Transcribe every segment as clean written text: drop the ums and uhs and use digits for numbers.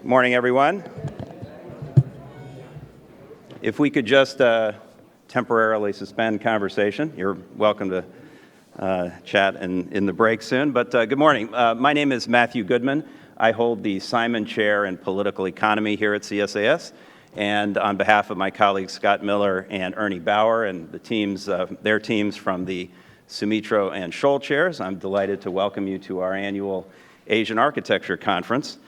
Morning, everyone. If we could just temporarily suspend conversation. You're welcome to chat in the break soon, but good morning. My name is Matthew Goodman. I hold the Simon Chair in Political Economy here at CSIS, and on behalf of my colleagues Scott Miller and Ernie Bauer and the teams, their teams from the Sumitro and Scholl Chairs, I'm delighted to welcome you to our annual Asian Architecture Conference.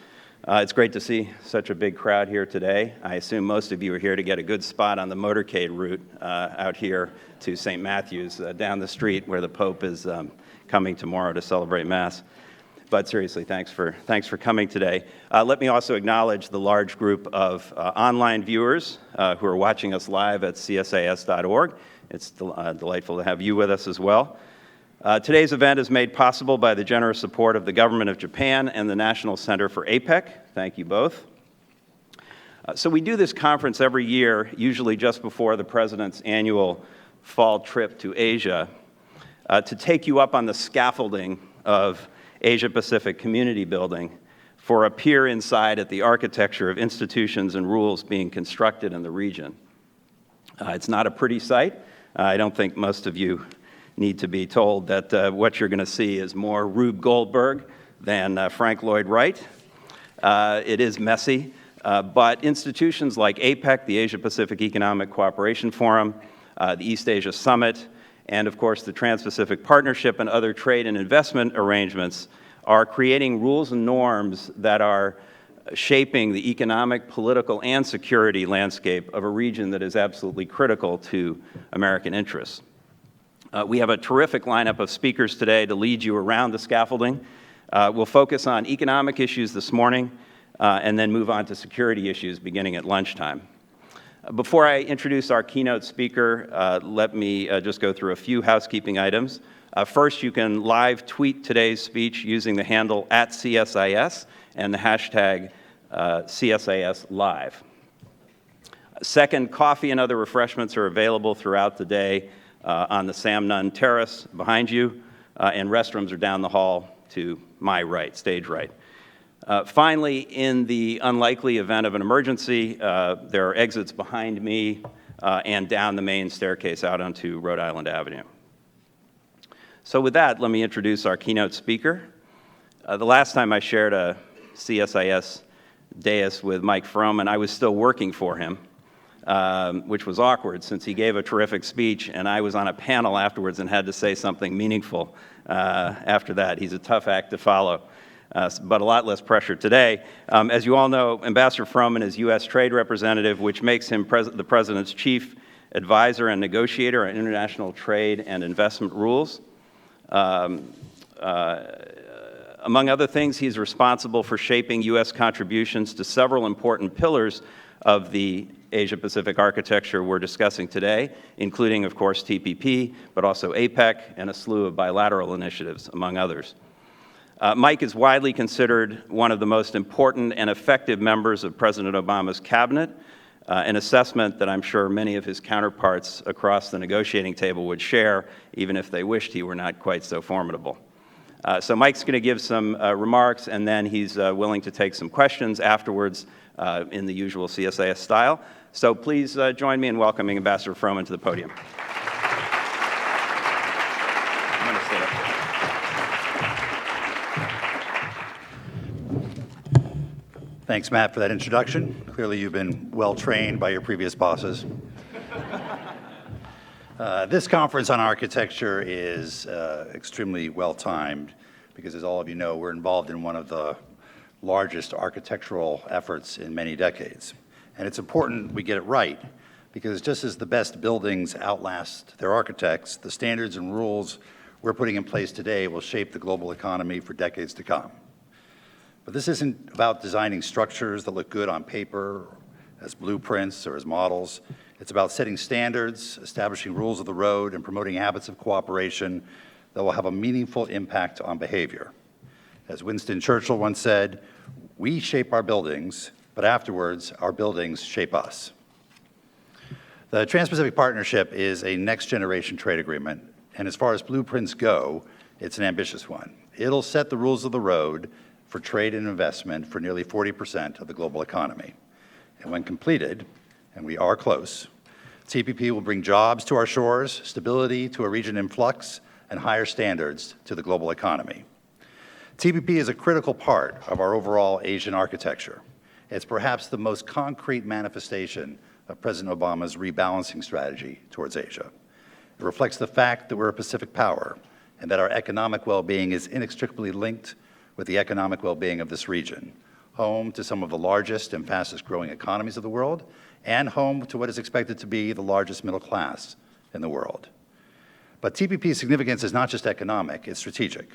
It's great to see such a big crowd here today. I assume most of you are here to get a good spot on the motorcade route out here to St. Matthew's down the street where the Pope is coming tomorrow to celebrate Mass. But seriously, thanks for coming today. Let me also acknowledge the large group of online viewers who are watching us live at csis.org. It's delightful to have you with us as well. Today's event is made possible by the generous support of the Government of Japan and the National Center for APEC. Thank you both. So we do this conference every year, usually just before the President's annual fall trip to Asia, to take you up on the scaffolding of Asia-Pacific community building for a peer inside at the architecture of institutions and rules being constructed in the region. It's not a pretty sight. I don't think most of you need to be told that what you're going to see is more Rube Goldberg than Frank Lloyd Wright. It is messy, but institutions like APEC, the Asia-Pacific Economic Cooperation Forum, the East Asia Summit, and of course the Trans-Pacific Partnership and other trade and investment arrangements are creating rules and norms that are shaping the economic, political, and security landscape of a region that is absolutely critical to American interests. We have a terrific lineup of speakers today to lead you around the scaffolding. We'll focus on economic issues this morning and then move on to security issues beginning at lunchtime. Before I introduce our keynote speaker, let me just go through a few housekeeping items. First, you can live tweet today's speech using the handle @CSIS and the hashtag CSIS Live. Second, coffee and other refreshments are available throughout the day on the Samnun Terrace behind you, and restrooms are down the hall to my right, stage right. Finally, in the unlikely event of an emergency, there are exits behind me and down the main staircase out onto Rhode Island Avenue. So with that, let me introduce our keynote speaker. The last time I shared a CSIS dais with Mike Froman, I was still working for him. Which was awkward since he gave a terrific speech and I was on a panel afterwards and had to say something meaningful after that. He's a tough act to follow, but a lot less pressure today. As you all know, Ambassador Froman is U.S. Trade Representative, which makes him the President's chief advisor and negotiator on international trade and investment rules. Among other things, he's responsible for shaping U.S. contributions to several important pillars of the Asia-Pacific architecture we're discussing today, including, of course, TPP, but also APEC and a slew of bilateral initiatives, among others. Mike is widely considered one of the most important and effective members of President Obama's cabinet, an assessment that I'm sure many of his counterparts across the negotiating table would share, even if they wished he were not quite so formidable. So Mike's going to give some remarks, and then he's willing to take some questions afterwards in the usual CSIS style. So please join me in welcoming Ambassador Froman to the podium. I'm going to stay up. Thanks, Matt, for that introduction. Clearly, you've been well trained by your previous bosses. This conference on architecture is extremely well timed because, as all of you know, we're involved in one of the largest architectural efforts in many decades. And it's important we get it right because just as the best buildings outlast their architects, the standards and rules we're putting in place today will shape the global economy for decades to come. But this isn't about designing structures that look good on paper, as blueprints or as models. It's about setting standards, establishing rules of the road, and promoting habits of cooperation that will have a meaningful impact on behavior. As Winston Churchill once said, "We shape our buildings, but afterwards our buildings shape us." The Trans-Pacific Partnership is a next-generation trade agreement, and as far as blueprints go, it's an ambitious one. It'll set the rules of the road for trade and investment for nearly 40% of the global economy. And when completed, and we are close, TPP will bring jobs to our shores, stability to a region in flux, and higher standards to the global economy. TPP is a critical part of our overall Asian architecture. It's perhaps the most concrete manifestation of President Obama's rebalancing strategy towards Asia. It reflects the fact that we're a Pacific power and that our economic well-being is inextricably linked with the economic well-being of this region, home to some of the largest and fastest growing economies of the world, and home to what is expected to be the largest middle class in the world. But TPP's significance is not just economic, it's strategic,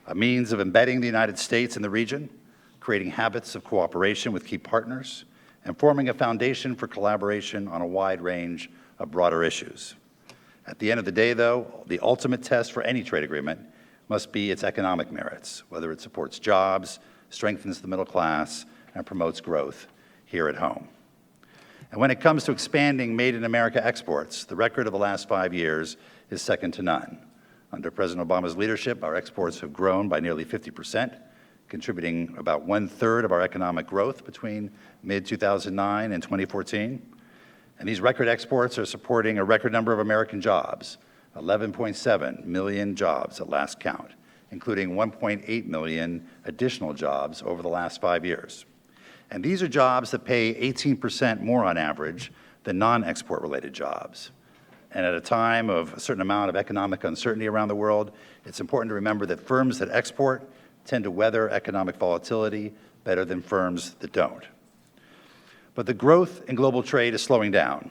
a means of embedding the United States in the region, creating habits of cooperation with key partners, and forming a foundation for collaboration on a wide range of broader issues. At the end of the day, though, the ultimate test for any trade agreement must be its economic merits, whether it supports jobs, strengthens the middle class, and promotes growth here at home. And when it comes to expanding Made in America exports, the record of the last 5 years is second to none. Under President Obama's leadership, our exports have grown by nearly 50%, contributing about 1/3 of our economic growth between mid-2009 and 2014. And these record exports are supporting a record number of American jobs, 11.7 million jobs at last count, including 1.8 million additional jobs over the last 5 years. And these are jobs that pay 18% more on average than non-export related jobs. And at a time of a certain amount of economic uncertainty around the world, it's important to remember that firms that export tend to weather economic volatility better than firms that don't. But the growth in global trade is slowing down,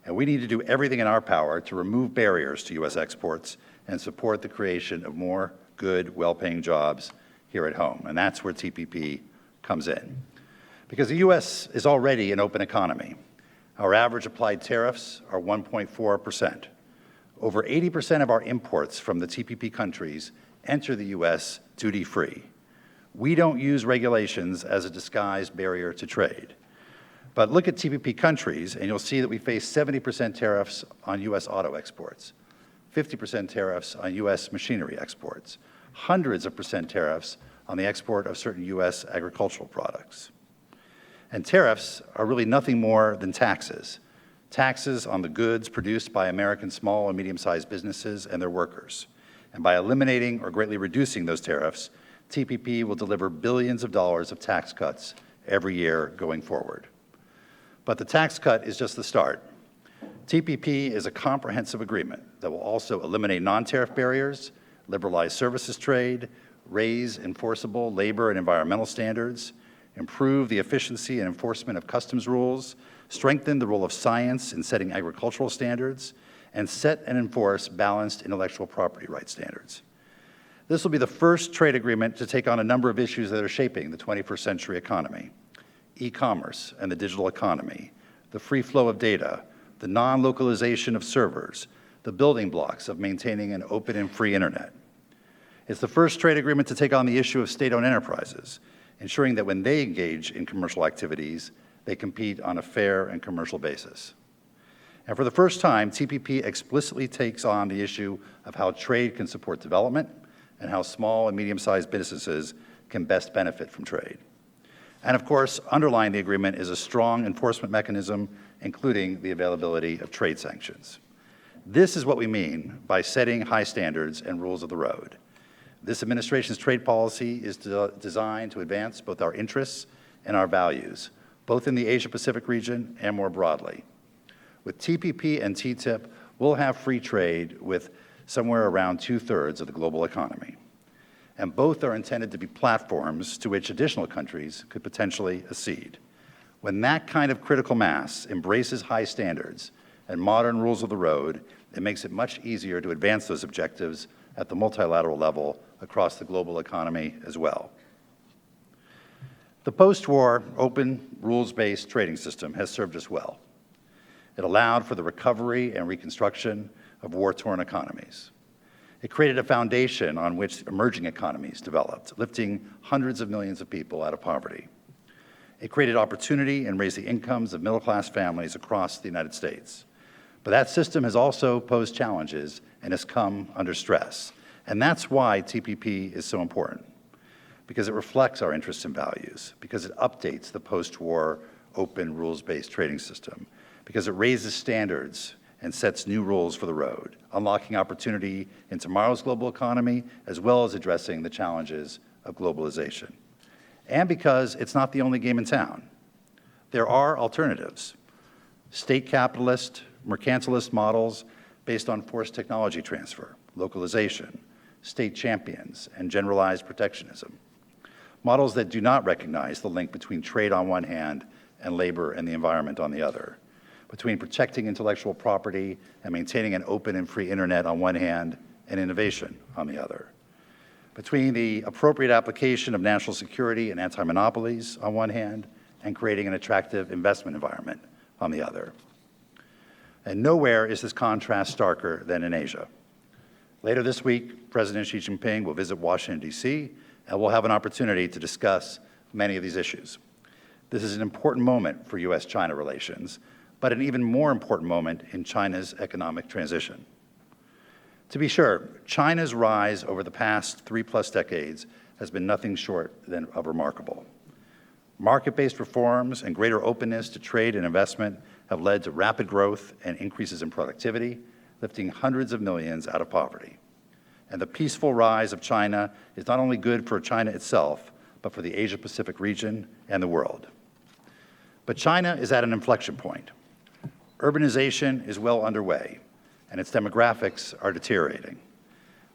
and we need to do everything in our power to remove barriers to U.S. exports and support the creation of more good, well-paying jobs here at home. And that's where TPP comes in. Because the U.S. is already an open economy. Our average applied tariffs are 1.4%. Over 80% of our imports from the TPP countries enter the U.S. duty-free. We don't use regulations as a disguised barrier to trade. But look at TPP countries, and you'll see that we face 70% tariffs on U.S. auto exports, 50% tariffs on U.S. machinery exports, hundreds of percent tariffs on the export of certain U.S. agricultural products. And tariffs are really nothing more than taxes. Taxes on the goods produced by American small and medium-sized businesses and their workers. And by eliminating or greatly reducing those tariffs, TPP will deliver billions of dollars of tax cuts every year going forward. But the tax cut is just the start. TPP is a comprehensive agreement that will also eliminate non-tariff barriers, liberalize services trade, raise enforceable labor and environmental standards, improve the efficiency and enforcement of customs rules, strengthen the role of science in setting agricultural standards, and set and enforce balanced intellectual property rights standards. This will be the first trade agreement to take on a number of issues that are shaping the 21st century economy: e-commerce and the digital economy, the free flow of data, the non-localization of servers, the building blocks of maintaining an open and free internet. It's the first trade agreement to take on the issue of state-owned enterprises, ensuring that when they engage in commercial activities, they compete on a fair and commercial basis. And for the first time, TPP explicitly takes on the issue of how trade can support development and how small and medium-sized businesses can best benefit from trade. And of course, underlying the agreement is a strong enforcement mechanism, including the availability of trade sanctions. This is what we mean by setting high standards and rules of the road. This administration's trade policy is designed to advance both our interests and our values, both in the Asia-Pacific region and more broadly. With TPP and TTIP, we'll have free trade with somewhere around 2/3 of the global economy. And both are intended to be platforms to which additional countries could potentially accede. When that kind of critical mass embraces high standards and modern rules of the road, it makes it much easier to advance those objectives at the multilateral level across the global economy as well. The post-war, open, rules-based trading system has served us well. It allowed for the recovery and reconstruction of war-torn economies. It created a foundation on which emerging economies developed, lifting hundreds of millions of people out of poverty. It created opportunity and raised the incomes of middle-class families across the United States. But that system has also posed challenges and has come under stress. And that's why TPP is so important. because it reflects our interests and values, because it updates the post-war open rules-based trading system, because it raises standards and sets new rules for the road, unlocking opportunity in tomorrow's global economy, as well as addressing the challenges of globalization. And because it's not the only game in town. There are alternatives. State capitalist, mercantilist models based on forced technology transfer, localization, state champions, and generalized protectionism. Models that do not recognize the link between trade on one hand and labor and the environment on the other, between protecting intellectual property and maintaining an open and free internet on one hand and innovation on the other, between the appropriate application of national security and anti-monopolies on one hand and creating an attractive investment environment on the other. And nowhere is this contrast starker than in Asia. Later this week, President Xi Jinping will visit Washington, D.C., and we'll have an opportunity to discuss many of these issues. This is an important moment for U.S.-China relations, but an even more important moment in China's economic transition. To be sure, China's rise over the past 3+ decades has been nothing short of remarkable. Market-based reforms and greater openness to trade and investment have led to rapid growth and increases in productivity, lifting hundreds of millions out of poverty. And the peaceful rise of China is not only good for China itself, but for the Asia-Pacific region and the world. But China is at an inflection point. Urbanization is well underway, and its demographics are deteriorating.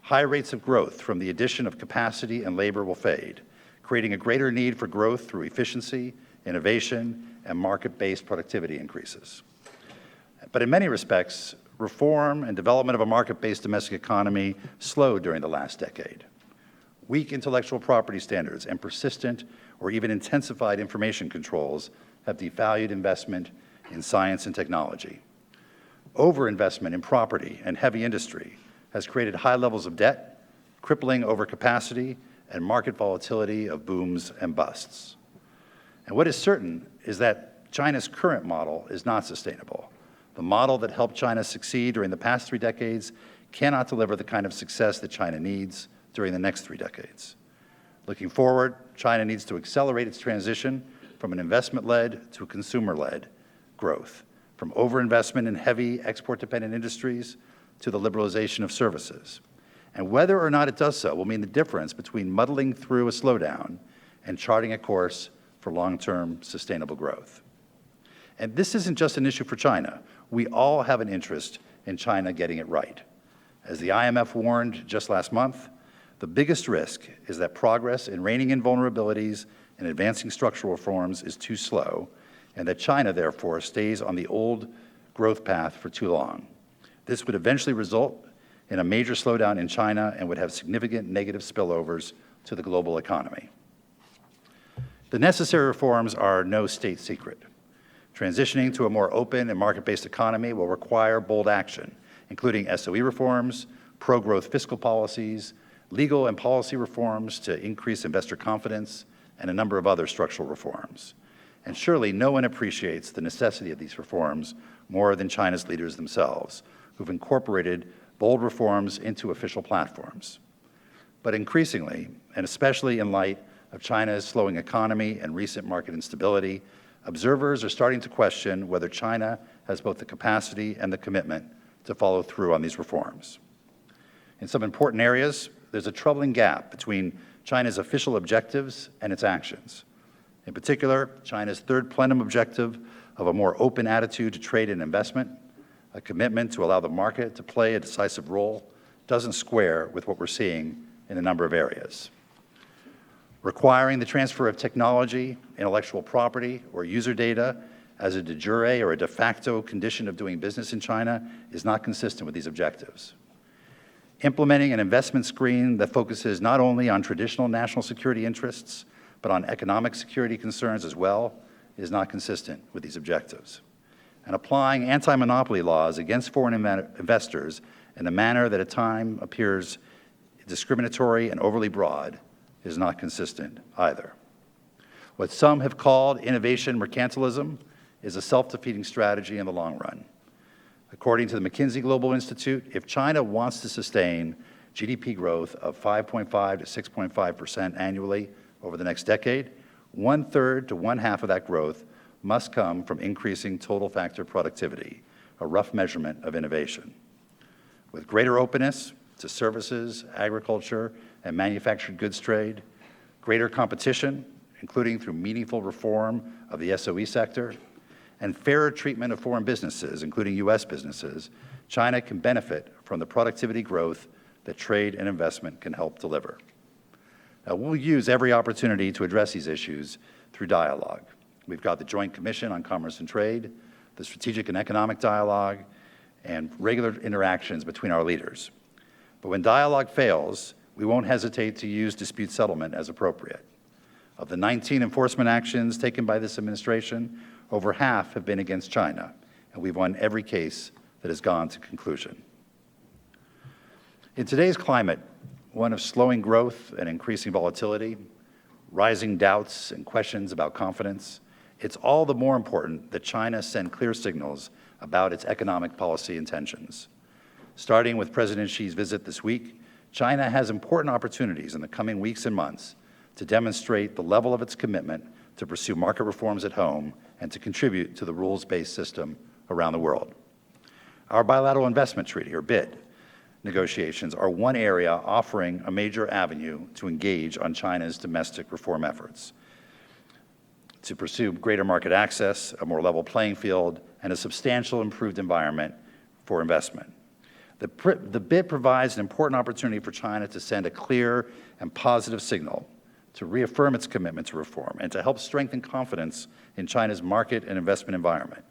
High rates of growth from the addition of capacity and labor will fade, creating a greater need for growth through efficiency, innovation, and market-based productivity increases. But in many respects, reform and development of a market-based domestic economy slowed during the last decade. Weak intellectual property standards and persistent or even intensified information controls have devalued investment in science and technology. Overinvestment in property and heavy industry has created high levels of debt, crippling overcapacity, and market volatility of booms and busts. And what is certain is that China's current model is not sustainable. The model that helped China succeed during the past 3 decades cannot deliver the kind of success that China needs during the next 3 decades. Looking forward, China needs to accelerate its transition from an investment-led to a consumer-led growth, from overinvestment in heavy export-dependent industries to the liberalization of services. And whether or not it does so will mean the difference between muddling through a slowdown and charting a course for long-term sustainable growth. And this isn't just an issue for China. We all have an interest in China getting it right. As the IMF warned just last month, the biggest risk is that progress in reining in vulnerabilities and advancing structural reforms is too slow, and that China, therefore, stays on the old growth path for too long. This would eventually result in a major slowdown in China and would have significant negative spillovers to the global economy. The necessary reforms are no state secret. Transitioning to a more open and market-based economy will require bold action, including SOE reforms, pro-growth fiscal policies, legal and policy reforms to increase investor confidence, and a number of other structural reforms. And surely no one appreciates the necessity of these reforms more than China's leaders themselves, who've incorporated bold reforms into official platforms. But increasingly, and especially in light of China's slowing economy and recent market instability, observers are starting to question whether China has both the capacity and the commitment to follow through on these reforms. In some important areas, there's a troubling gap between China's official objectives and its actions. In particular, China's third plenum objective of a more open attitude to trade and investment, a commitment to allow the market to play a decisive role, doesn't square with what we're seeing in a number of areas. Requiring the transfer of technology, intellectual property, or user data as a de jure or a de facto condition of doing business in China is not consistent with these objectives. Implementing an investment screen that focuses not only on traditional national security interests, but on economic security concerns as well, is not consistent with these objectives. And applying anti-monopoly laws against foreign investors in a manner that at times appears discriminatory and overly broad is not consistent either. What some have called innovation mercantilism is a self-defeating strategy in the long run. According to the McKinsey Global Institute, if China wants to sustain GDP growth of 5.5 to 6.5% annually over the next decade, 1/3 to 1/2 of that growth must come from increasing total factor productivity, a rough measurement of innovation. With greater openness to services, agriculture, and manufactured goods trade, greater competition, including through meaningful reform of the SOE sector, and fairer treatment of foreign businesses, including U.S. businesses, China can benefit from the productivity growth that trade and investment can help deliver. Now, we'll use every opportunity to address these issues through dialogue. We've got the Joint Commission on Commerce and Trade, the Strategic and Economic Dialogue, and regular interactions between our leaders. But when dialogue fails, we won't hesitate to use dispute settlement as appropriate. Of the 19 enforcement actions taken by this administration, over half have been against China, and we've won every case that has gone to conclusion. In today's climate, one of slowing growth and increasing volatility, rising doubts and questions about confidence, it's all the more important that China send clear signals about its economic policy intentions. Starting with President Xi's visit this week, China has important opportunities in the coming weeks and months to demonstrate the level of its commitment to pursue market reforms at home and to contribute to the rules-based system around the world. Our bilateral investment treaty, or BIT, negotiations are one area offering a major avenue to engage on China's domestic reform efforts, to pursue greater market access, a more level playing field, and a substantial improved environment for investment. The BIT provides an important opportunity for China to send a clear and positive signal, to reaffirm its commitment to reform, and to help strengthen confidence in China's market and investment environment.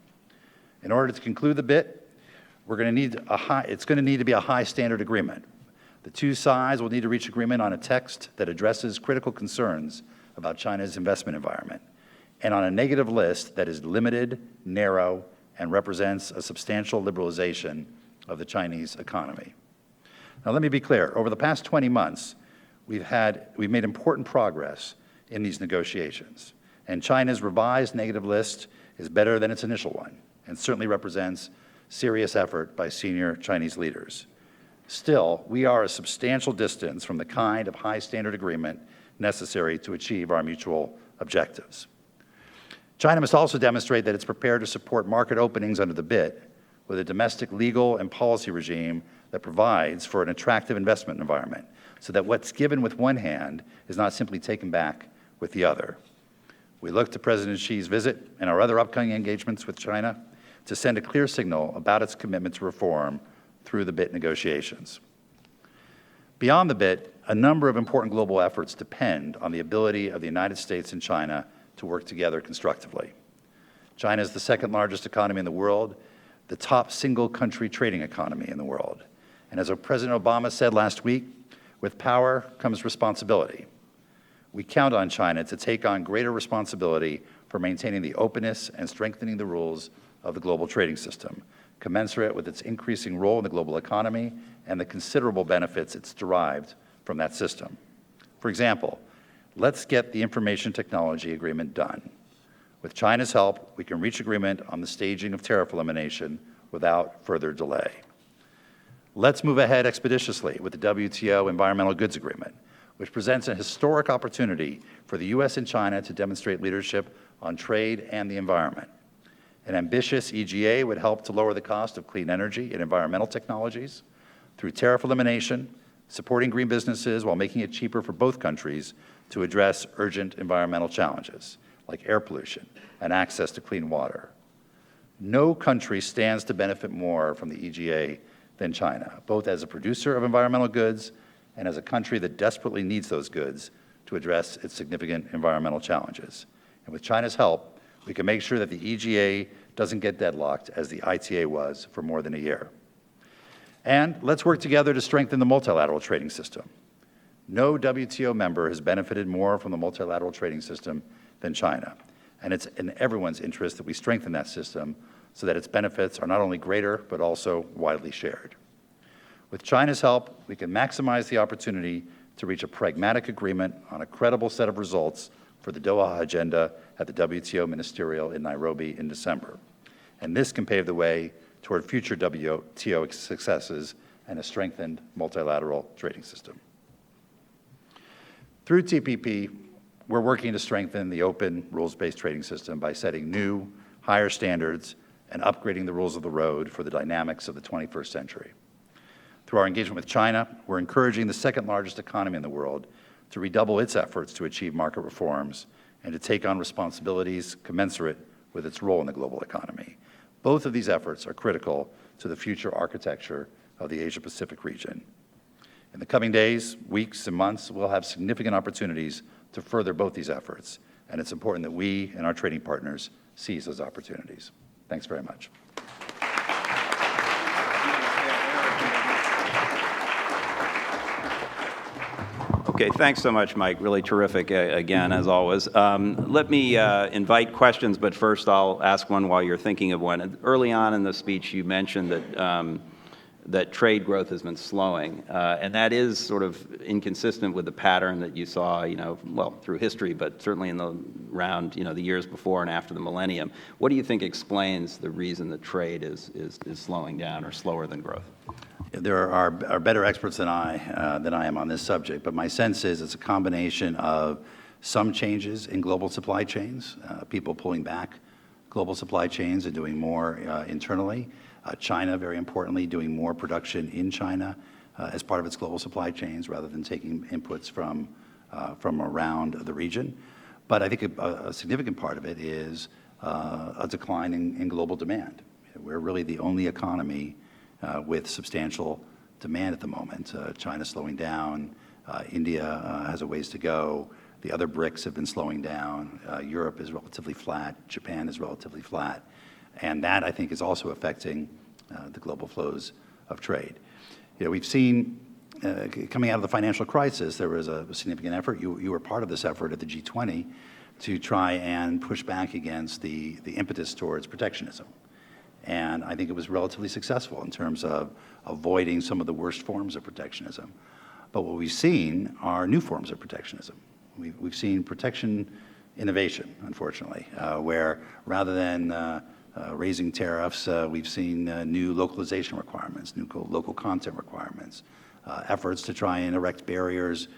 In order to conclude the BIT, it's going to need to be a high standard agreement. The two sides will need to reach agreement on a text that addresses critical concerns about China's investment environment, and on a negative list that is limited, narrow, and represents a substantial liberalization of the Chinese economy. Now, let me be clear. Over the past 20 months, we've made important progress in these negotiations, and China's revised negative list is better than its initial one, and certainly represents serious effort by senior Chinese leaders. Still, we are a substantial distance from the kind of high standard agreement necessary to achieve our mutual objectives. China must also demonstrate that it's prepared to support market openings under the BIT with a domestic legal and policy regime that provides for an attractive investment environment, so that what's given with one hand is not simply taken back with the other. We look to President Xi's visit and our other upcoming engagements with China to send a clear signal about its commitment to reform through the BIT negotiations. Beyond the BIT, a number of important global efforts depend on the ability of the United States and China to work together constructively. China is the second largest economy in the world, the top single country trading economy in the world. And as President Obama said last week, with power comes responsibility. We count on China to take on greater responsibility for maintaining the openness and strengthening the rules of the global trading system, commensurate with its increasing role in the global economy and the considerable benefits it's derived from that system. For example, let's get the information technology agreement done. With China's help, we can reach agreement on the staging of tariff elimination without further delay. Let's move ahead expeditiously with the WTO Environmental Goods Agreement, which presents a historic opportunity for the U.S. and China to demonstrate leadership on trade and the environment. An ambitious EGA would help to lower the cost of clean energy and environmental technologies through tariff elimination, supporting green businesses while making it cheaper for both countries to address urgent environmental challenges like air pollution and access to clean water. No country stands to benefit more from the EGA than China, both as a producer of environmental goods and as a country that desperately needs those goods to address its significant environmental challenges. And with China's help, we can make sure that the EGA doesn't get deadlocked as the ITA was for more than a year. And let's work together to strengthen the multilateral trading system. No WTO member has benefited more from the multilateral trading system than China, and it's in everyone's interest that we strengthen that system so that its benefits are not only greater, but also widely shared. With China's help, we can maximize the opportunity to reach a pragmatic agreement on a credible set of results for the Doha agenda at the WTO Ministerial in Nairobi in December. And this can pave the way toward future WTO successes and a strengthened multilateral trading system. Through TPP, we're working to strengthen the open, rules-based trading system by setting new, higher standards and upgrading the rules of the road for the dynamics of the 21st century. Through our engagement with China, we're encouraging the second largest economy in the world to redouble its efforts to achieve market reforms and to take on responsibilities commensurate with its role in the global economy. Both of these efforts are critical to the future architecture of the Asia-Pacific region. In the coming days, weeks, and months, we'll have significant opportunities to further both these efforts, and it's important that we and our trading partners seize those opportunities. Thanks very much. Okay, thanks so much, Mike. Really terrific, again, as always. Let me invite questions, but first I'll ask one while you're thinking of one. Early on in the speech, you mentioned that trade growth has been slowing, and that is sort of inconsistent with the pattern that you saw, well, through history, but certainly in the the years before and after the millennium. What do you think explains the reason that trade is slowing down or slower than growth? There are better experts than I am on this subject, but my sense is it's a combination of some changes in global supply chains, people pulling back global supply chains and doing more internally. China, very importantly, doing more production in China as part of its global supply chains rather than taking inputs from around the region. But I think a significant part of it is a decline in global demand. We're really the only economy with substantial demand at the moment. China's slowing down. India has a ways to go. The other BRICS have been slowing down. Europe is relatively flat. Japan is relatively flat. And that, I think, is also affecting the global flows of trade. We've seen, coming out of the financial crisis, there was a significant effort. You were part of this effort at the G20 to try and push back against the impetus towards protectionism. And I think it was relatively successful in terms of avoiding some of the worst forms of protectionism. But what we've seen are new forms of protectionism. We've seen protection innovation, unfortunately, where rather than raising tariffs, we've seen new localization requirements, new local content requirements, efforts to try and erect barriers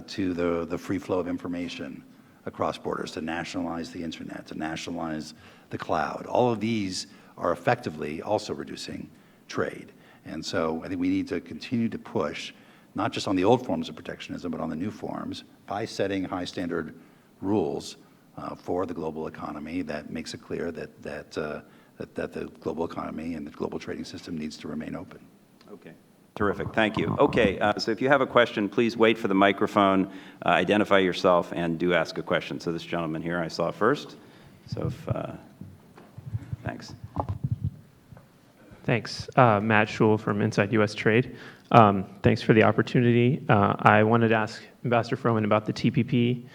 to the free flow of information across borders, to nationalize the internet, to nationalize the cloud. All of these are effectively also reducing trade. And so I think we need to continue to push, not just on the old forms of protectionism, but on the new forms, by setting high standard rules for the global economy that makes it clear that the global economy and the global trading system needs to remain open. Okay. Terrific. Thank you. Okay, so if you have a question, please wait for the microphone, identify yourself, and do ask a question. So this gentleman here I saw first. So if, thanks. Thanks. Matt Scholl from Inside U.S. Trade. Thanks for the opportunity. I wanted to ask Ambassador Froman about the TPP.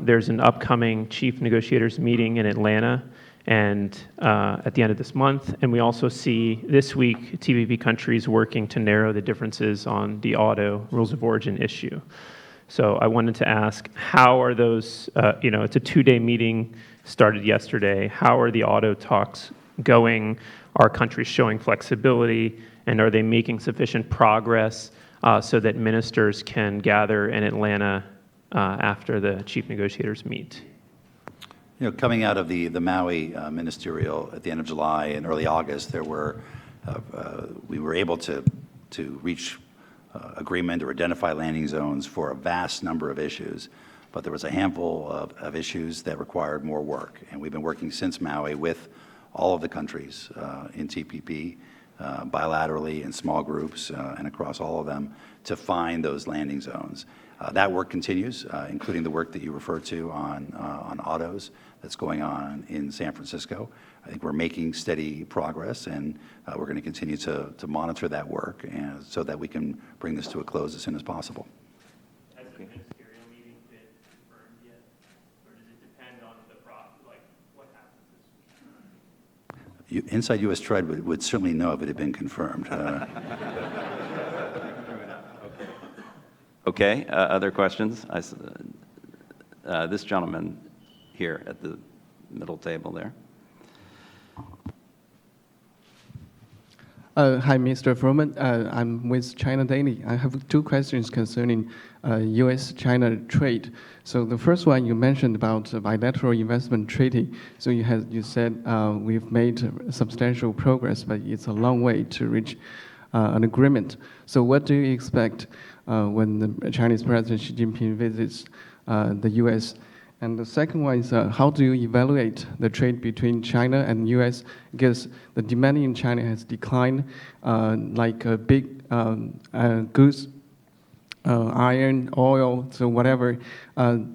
There's an upcoming chief negotiators meeting in Atlanta and at the end of this month. And we also see this week TPP countries working to narrow the differences on the auto rules of origin issue. So I wanted to ask, how are those, it's a 2-day meeting, started yesterday. How are the auto talks going? Are countries showing flexibility? And are they making sufficient progress so that ministers can gather in Atlanta after the chief negotiators meet? Coming out of the Maui ministerial at the end of July and early August, we were able to reach agreement or identify landing zones for a vast number of issues, but there was a handful of issues that required more work. And we've been working since Maui with all of the countries in TPP, bilaterally in small groups and across all of them, to find those landing zones. That work continues, including the work that you referred to on autos that's going on in San Francisco. I think we're making steady progress, and we're going to continue to monitor that work and so that we can bring this to a close as soon as possible. Has the ministerial meeting been confirmed yet? Or does it depend on the what happens this week? Inside U.S. Trade would certainly know if it had been confirmed. Okay, other questions? This gentleman here at the middle table there. Hi, Mr. Froman. I'm with China Daily. I have two questions concerning U.S.-China trade. So the first one, you mentioned about the bilateral investment treaty. So you said we've made substantial progress, but it's a long way to reach an agreement. So what do you expect when the Chinese President Xi Jinping visits the U.S.? And the second one is, how do you evaluate the trade between China and U.S.? Because the demand in China has declined, like big goods, iron, oil, so whatever.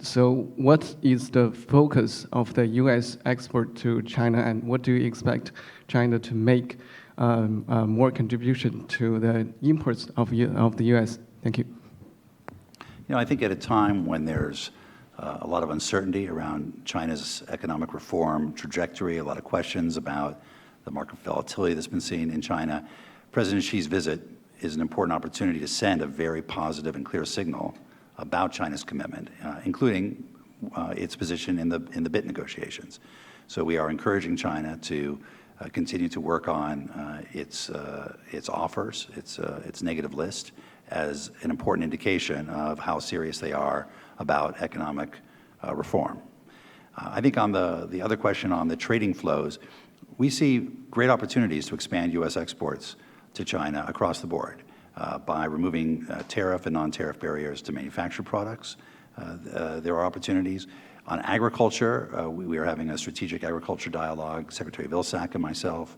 So what is the focus of the U.S. export to China, and what do you expect China to make more contribution to the imports of the U.S.? Thank you. You know, I think at a time when there's a lot of uncertainty around China's economic reform trajectory, a lot of questions about the market volatility that's been seen in China, President Xi's visit is an important opportunity to send a very positive and clear signal about China's commitment, including its position in the BIT negotiations. So we are encouraging China to continue to work on its offers, its negative list, as an important indication of how serious they are about economic reform. I think on the other question on the trading flows, we see great opportunities to expand U.S. exports to China across the board by removing tariff and non-tariff barriers to manufactured products. There are opportunities. On agriculture, we are having a strategic agriculture dialogue, Secretary Vilsack and myself,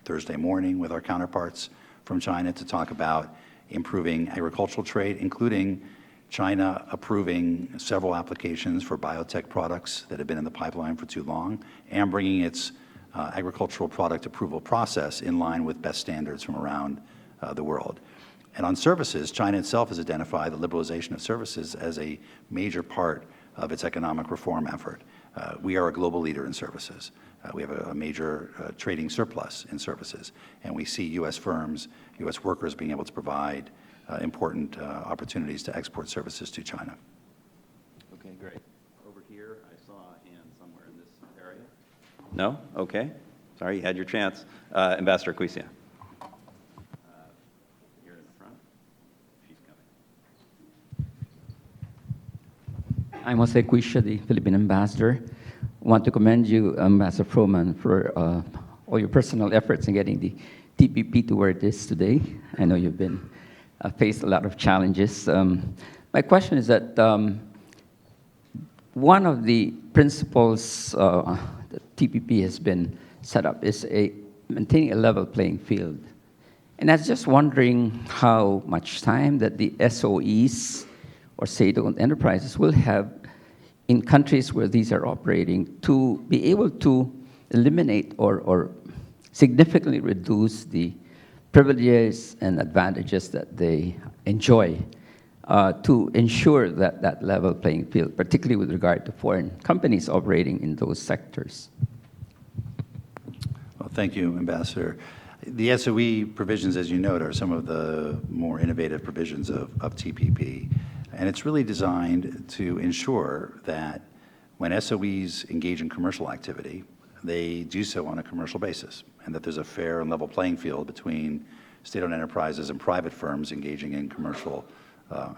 Thursday morning with our counterparts from China to talk about improving agricultural trade, including China approving several applications for biotech products that have been in the pipeline for too long, and bringing its agricultural product approval process in line with best standards from around the world. And on services, China itself has identified the liberalization of services as a major part of its economic reform effort. We are a global leader in services. We have a major trading surplus in services, and we see U.S. firms, U.S. workers being able to provide important opportunities to export services to China. Okay, great. Over here, I saw a hand somewhere in this area. No? Okay. Sorry, you had your chance. Ambassador Cuisia. Here in the front. She's coming. I'm Jose Cuisia, the Philippine ambassador. I want to commend you, Ambassador Froman, for all your personal efforts in getting the TPP to where it is today. I know you've been faced a lot of challenges. My question is that one of the principles that TPP has been set up is maintaining a level playing field. And I was just wondering how much time that the SOEs or state-owned enterprises will have in countries where these are operating to be able to eliminate or significantly reduce the privileges and advantages that they enjoy to ensure that level playing field, particularly with regard to foreign companies operating in those sectors. Well, thank you, Ambassador. The SOE provisions, as you note, are some of the more innovative provisions of TPP. And it's really designed to ensure that when SOEs engage in commercial activity, they do so on a commercial basis, and that there's a fair and level playing field between state-owned enterprises and private firms engaging in commercial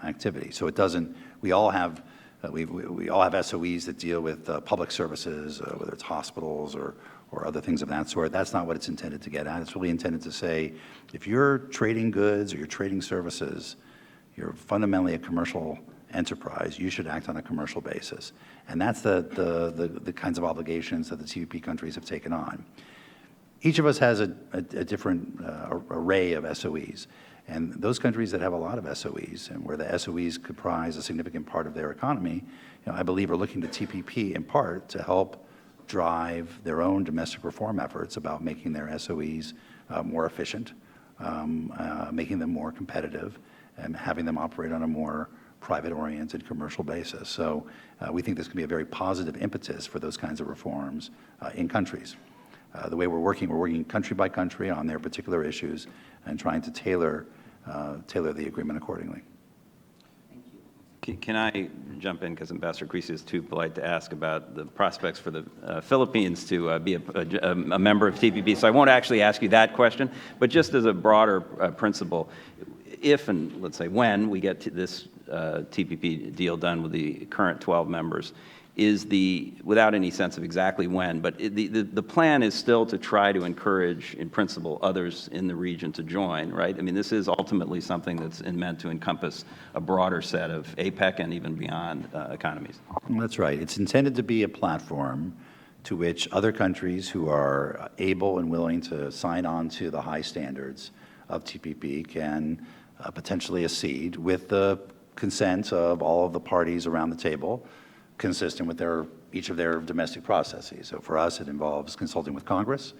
activity. So it doesn't. We all have SOEs that deal with public services, whether it's hospitals or other things of that sort. That's not what it's intended to get at. It's really intended to say, if you're trading goods or you're trading services, you're fundamentally a commercial enterprise, you should act on a commercial basis. And that's the kinds of obligations that the TPP countries have taken on. Each of us has a different array of SOEs. And those countries that have a lot of SOEs and where the SOEs comprise a significant part of their economy, I believe are looking to TPP in part to help drive their own domestic reform efforts about making their SOEs more efficient, making them more competitive, and having them operate on a more private-oriented commercial basis. So we think this can be a very positive impetus for those kinds of reforms in countries. The way we're working country by country on their particular issues and trying to tailor the agreement accordingly. Thank you. Can I jump in, because Ambassador Creasy is too polite to ask about the prospects for the Philippines to be a member of TPP, so I won't actually ask you that question, but just as a broader principle, if and let's say when we get to this TPP deal done with the current 12 members, is without any sense of exactly when, but the plan is still to try to encourage, in principle, others in the region to join, right? I mean, this is ultimately something that's meant to encompass a broader set of APEC and even beyond economies. That's right. It's intended to be a platform to which other countries who are able and willing to sign on to the high standards of TPP can potentially accede with the consent of all of the parties around the table, consistent with each of their domestic processes. So for us, it involves consulting with Congress.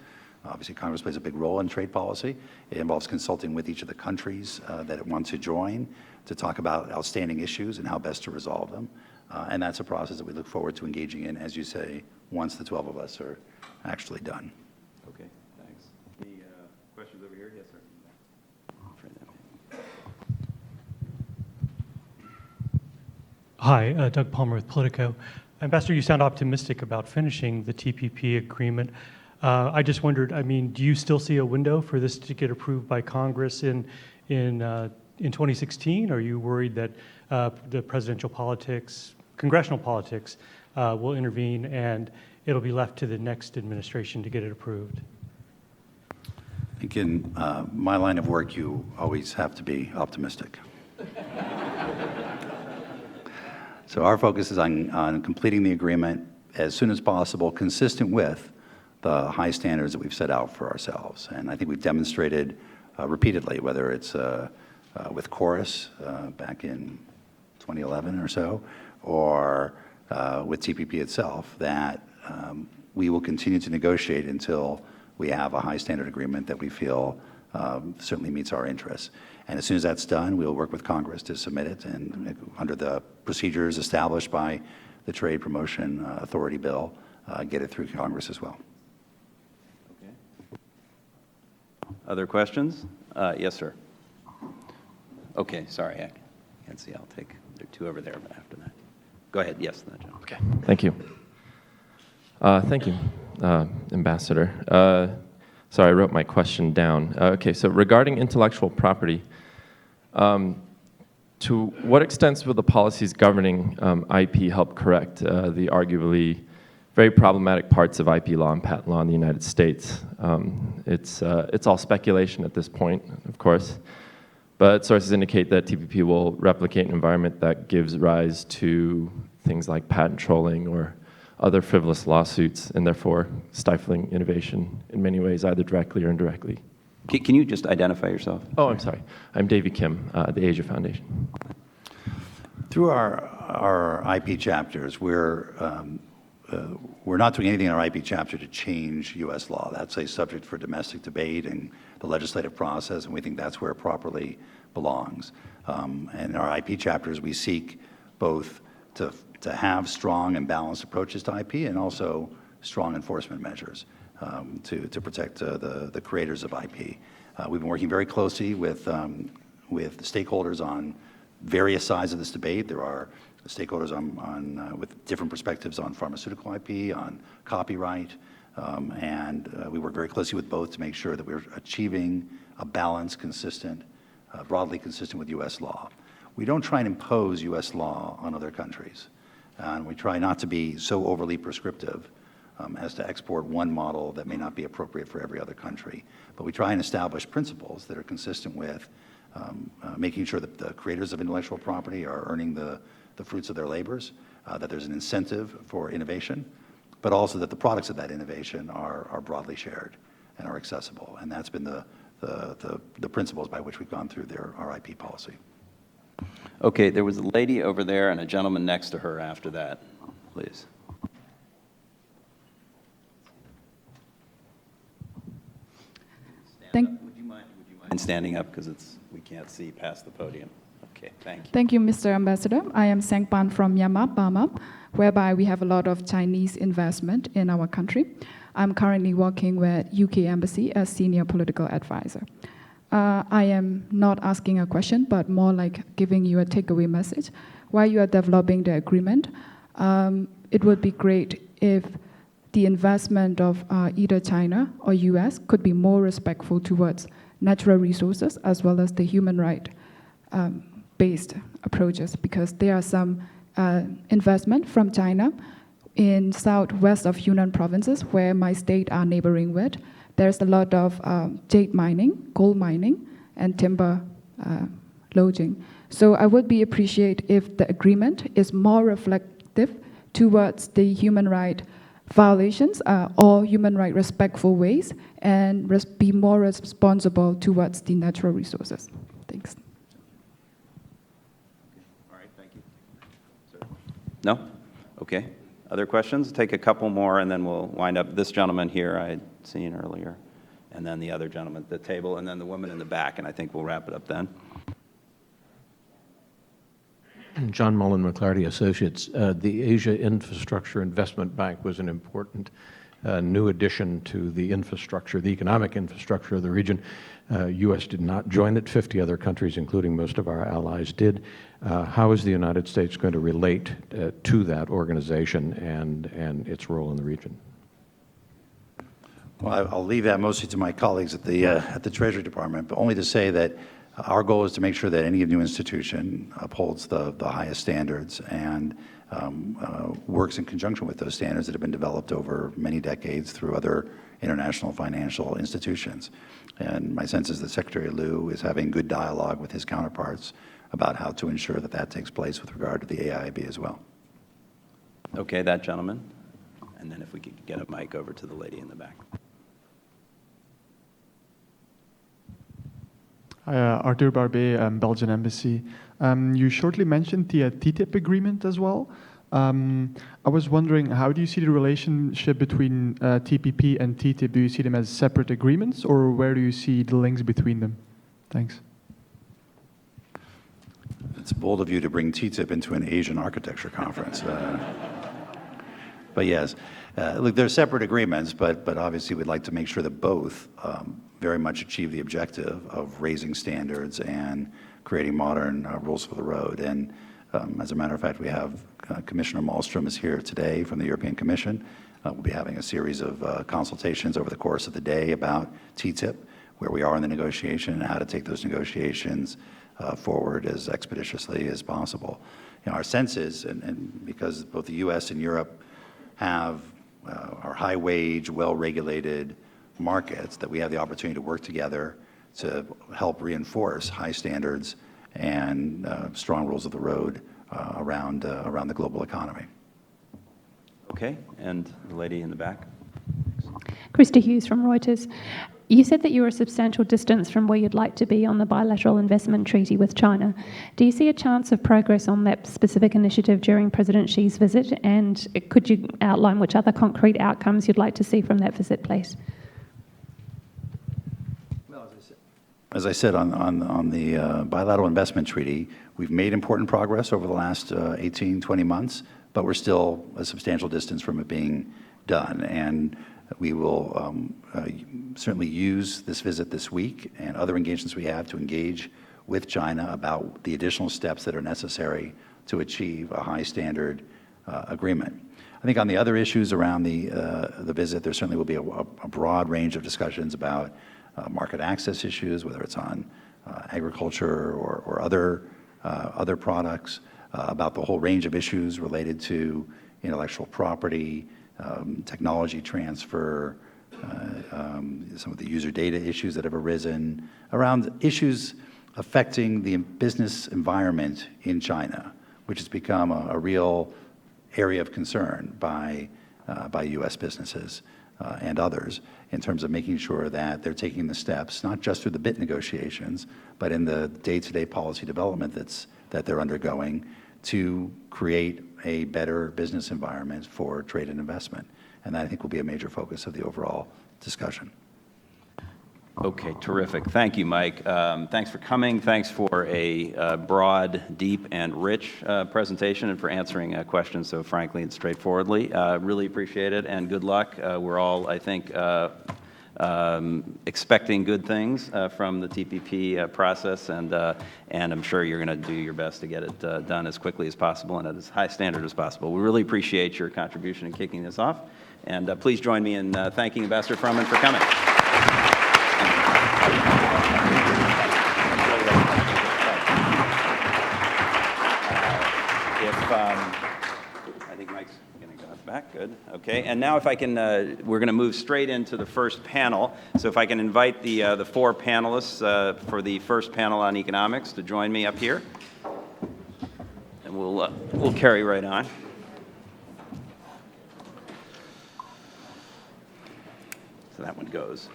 Obviously, Congress plays a big role in trade policy. It involves consulting with each of the countries that it wants to join to talk about outstanding issues and how best to resolve them. And that's a process that we look forward to engaging in, as you say, once the 12 of us are actually done. Okay, thanks. Any questions over here? Yes, sir. Hi, Doug Palmer with Politico. Ambassador, you sound optimistic about finishing the TPP agreement. I just wondered, I mean, do you still see a window for this to get approved by Congress in 2016? Or are you worried that the presidential politics, congressional politics, will intervene and it'll be left to the next administration to get it approved? I think in my line of work, you always have to be optimistic. So our focus is on completing the agreement as soon as possible, consistent with the high standards that we've set out for ourselves. And I think we've demonstrated repeatedly, whether it's with Chorus back in 2011 or so, or with TPP itself, that we will continue to negotiate until we have a high standard agreement that we feel certainly meets our interests. And as soon as that's done, we'll work with Congress to submit it, and under the procedures established by the Trade Promotion Authority bill, get it through Congress as well. Okay. Other questions? Yes, sir. Okay, sorry, I can't see. I'll take, there are two over there after that. Go ahead, yes, that gentleman. Okay, thank you. Thank you, Ambassador. Sorry, I wrote my question down. Okay, so regarding intellectual property, to what extent will the policies governing IP help correct the arguably very problematic parts of IP law and patent law in the United States? It's all speculation at this point, of course, but sources indicate that TPP will replicate an environment that gives rise to things like patent trolling or other frivolous lawsuits, and therefore stifling innovation in many ways, either directly or indirectly. Can you just identify yourself? Oh, I'm sorry. I'm Davy Kim, the Asia Foundation. Through our IP chapters, we're not doing anything in our IP chapter to change U.S. law. That's a subject for domestic debate and the legislative process, and we think that's where it properly belongs. And in our IP chapters, we seek both to have strong and balanced approaches to IP and also strong enforcement measures to protect the creators of IP. We've been working very closely with stakeholders on various sides of this debate. There are stakeholders with different perspectives on pharmaceutical IP, on copyright, and we work very closely with both to make sure that we're achieving a balance consistent, broadly consistent with U.S. law. We don't try and impose U.S. law on other countries, and we try not to be so overly prescriptive as to export one model that may not be appropriate for every other country. But we try and establish principles that are consistent with making sure that the creators of intellectual property are earning the fruits of their labors, that there's an incentive for innovation, but also that the products of that innovation are broadly shared and are accessible. And that's been the principles by which we've gone through our IP policy. Okay, there was a lady over there and a gentleman next to her after that, please. Would you mind standing up, because we can't see past the podium? Okay, thank you. Thank you, Mr. Ambassador. I am Sang Pan from Myanmar, Burma, whereby we have a lot of Chinese investment in our country. I'm currently working with UK Embassy as senior political advisor. I am not asking a question, but more like giving you a takeaway message. While you are developing the agreement, it would be great if the investment of either China or US could be more respectful towards natural resources as well as the human right based approaches, because there are some investment from China in southwest of Yunnan provinces where my state are neighboring with. There's a lot of jade mining, gold mining, and timber lodging. So I would be appreciate if the agreement is more reflective towards the human right violations or human right respectful ways, and be more responsible towards the natural resources. Thanks. All right, thank you. Sir? No? Okay. Other questions? Take a couple more, and then we'll wind up. This gentleman here I had seen earlier, and then the other gentleman at the table, and then the woman in the back, and I think we'll wrap it up then. John Mullen, McClarty Associates. The Asia Infrastructure Investment Bank was an important new addition to the infrastructure, the economic infrastructure of the region. U.S. did not join it. 50 other countries, including most of our allies, did. How is the United States going to relate to that organization and its role in the region? Well, I'll leave that mostly to my colleagues at the Treasury Department, but only to say that our goal is to make sure that any new institution upholds the highest standards and works in conjunction with those standards that have been developed over many decades through other international financial institutions. And my sense is that Secretary Liu is having good dialogue with his counterparts about how to ensure that that takes place with regard to the AIIB as well. Okay, that gentleman. And then if we could get a mic over to the lady in the back. Arthur Barbet, Belgian Embassy. You shortly mentioned the TTIP agreement as well. I was wondering, how do you see the relationship between TPP and TTIP? Do you see them as separate agreements, or where do you see the links between them? Thanks. It's bold of you to bring TTIP into an Asian Architecture Conference. But yes, look, they're separate agreements, but obviously we'd like to make sure that both very much achieve the objective of raising standards and creating modern rules for the road. And as a matter of fact, we have Commissioner Malmström is here today from the European Commission. We'll be having a series of consultations over the course of the day about TTIP, where we are in the negotiation and how to take those negotiations forward as expeditiously as possible. You know, our sense is, and because both the U.S. and Europe have our high-wage, well-regulated markets, that we have the opportunity to work together to help reinforce high standards and strong rules of the road around the global economy. Okay, and the lady in the back. Krista Hughes from Reuters. You said that you were a substantial distance from where you'd like to be on the bilateral investment treaty with China. Do you see a chance of progress on that specific initiative during President Xi's visit? And could you outline which other concrete outcomes you'd like to see from that visit, please? Well, as I said on the bilateral investment treaty, we've made important progress over the last 18, 20 months, but we're still a substantial distance from it being done. And we will certainly use this visit this week and other engagements we have to engage with China about the additional steps that are necessary to achieve a high standard agreement. I think on the other issues around the visit, there certainly will be a broad range of discussions about market access issues, whether it's on agriculture or other products, about the whole range of issues related to intellectual property, technology transfer, some of the user data issues that have arisen, around issues affecting the business environment in China, which has become a real area of concern by U.S. businesses and others in terms of making sure that they're taking the steps, not just through the BIT negotiations, but in the day-to-day policy development that they're undergoing to create a better business environment for trade and investment. And that, I think, will be a major focus of the overall discussion. Okay, terrific. Thank you, Mike. Thanks for coming. Thanks for a broad, deep, and rich presentation, and for answering questions so frankly and straightforwardly. Really appreciate it, and good luck. We're all, I think, expecting good things from the TPP process, and I'm sure you're going to do your best to get it done as quickly as possible and at as high standard as possible. We really appreciate your contribution in kicking this off, and please join me in thanking Ambassador Froman for coming. I think Mike's going to go back. Good. Okay. And now, if I can, we're going to move straight into the first panel. So, if I can invite the four panelists for the first panel on economics to join me up here, and we'll carry right on. So that one goes.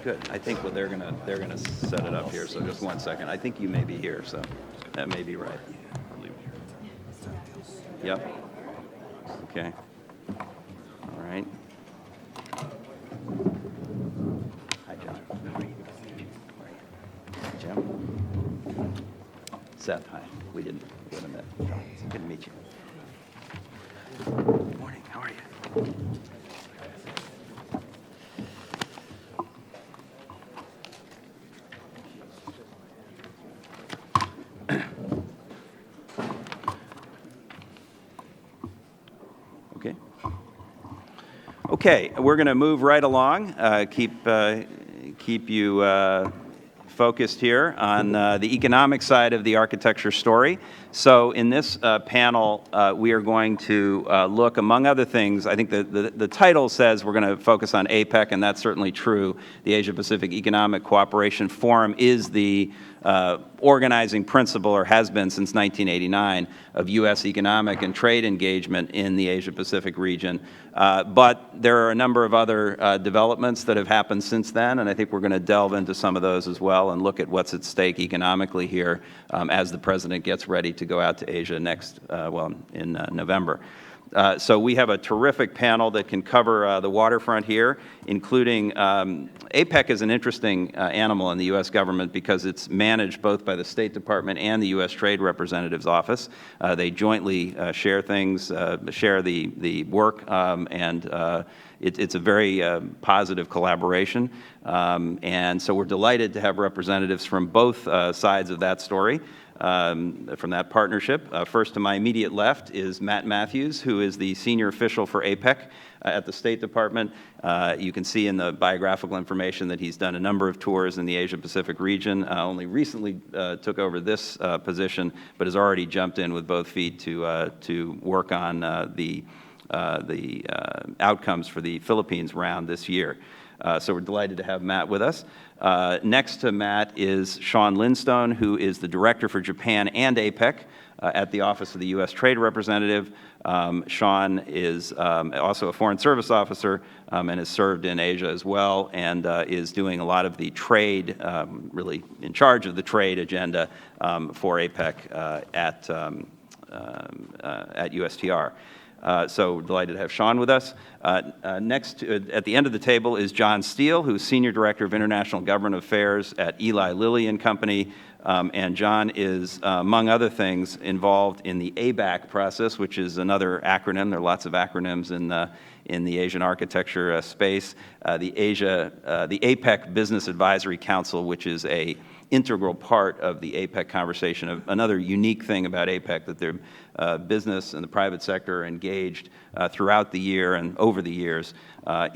Good. I think they're gonna set it up here. So just one second. I think you may be here, so that may be right. Yep. Okay. All right. Hi, John. Jim. Seth. Hi. We didn't have met. Good to meet you. Good morning. How are you? Okay, we're going to move right along. Keep you focused here on the economic side of the architecture story. So in this panel, we are going to look, among other things, I think the title says we're going to focus on APEC, and that's certainly true. The Asia-Pacific Economic Cooperation Forum is the organizing principle, or has been since 1989, of U.S. economic and trade engagement in the Asia-Pacific region. But there are a number of other developments that have happened since then, and I think we're going to delve into some of those as well and look at what's at stake economically here as the President gets ready to go out to Asia next, in November. So we have a terrific panel that can cover the waterfront here, including APEC is an interesting animal in the U.S. government because it's managed both by the State Department and the U.S. Trade Representative's Office. They jointly share things, share the work, and it's a very positive collaboration. And so we're delighted to have representatives from both sides of that story. From that partnership. First to my immediate left is Matt Matthews, who is the senior official for APEC at the State Department. You can see in the biographical information that he's done a number of tours in the Asia-Pacific region, only recently took over this position, but has already jumped in with both feet to work on the outcomes for the Philippines round this year. So we're delighted to have Matt with us. Next to Matt is Sean Lindstone, who is the Director for Japan and APEC at the Office of the U.S. Trade Representative. Sean is also a Foreign Service officer and has served in Asia as well, and is doing a lot of the trade, really in charge of the trade agenda for APEC at USTR. So delighted to have Sean with us. Next, at the end of the table is John Steele, who's Senior Director of International Government Affairs at Eli Lilly and Company. And John is, among other things, involved in the ABAC process, which is another acronym. There are lots of acronyms in the Asian architecture space. The APEC Business Advisory Council, which is a integral part of the APEC conversation. Another unique thing about APEC, that their business and the private sector are engaged throughout the year and over the years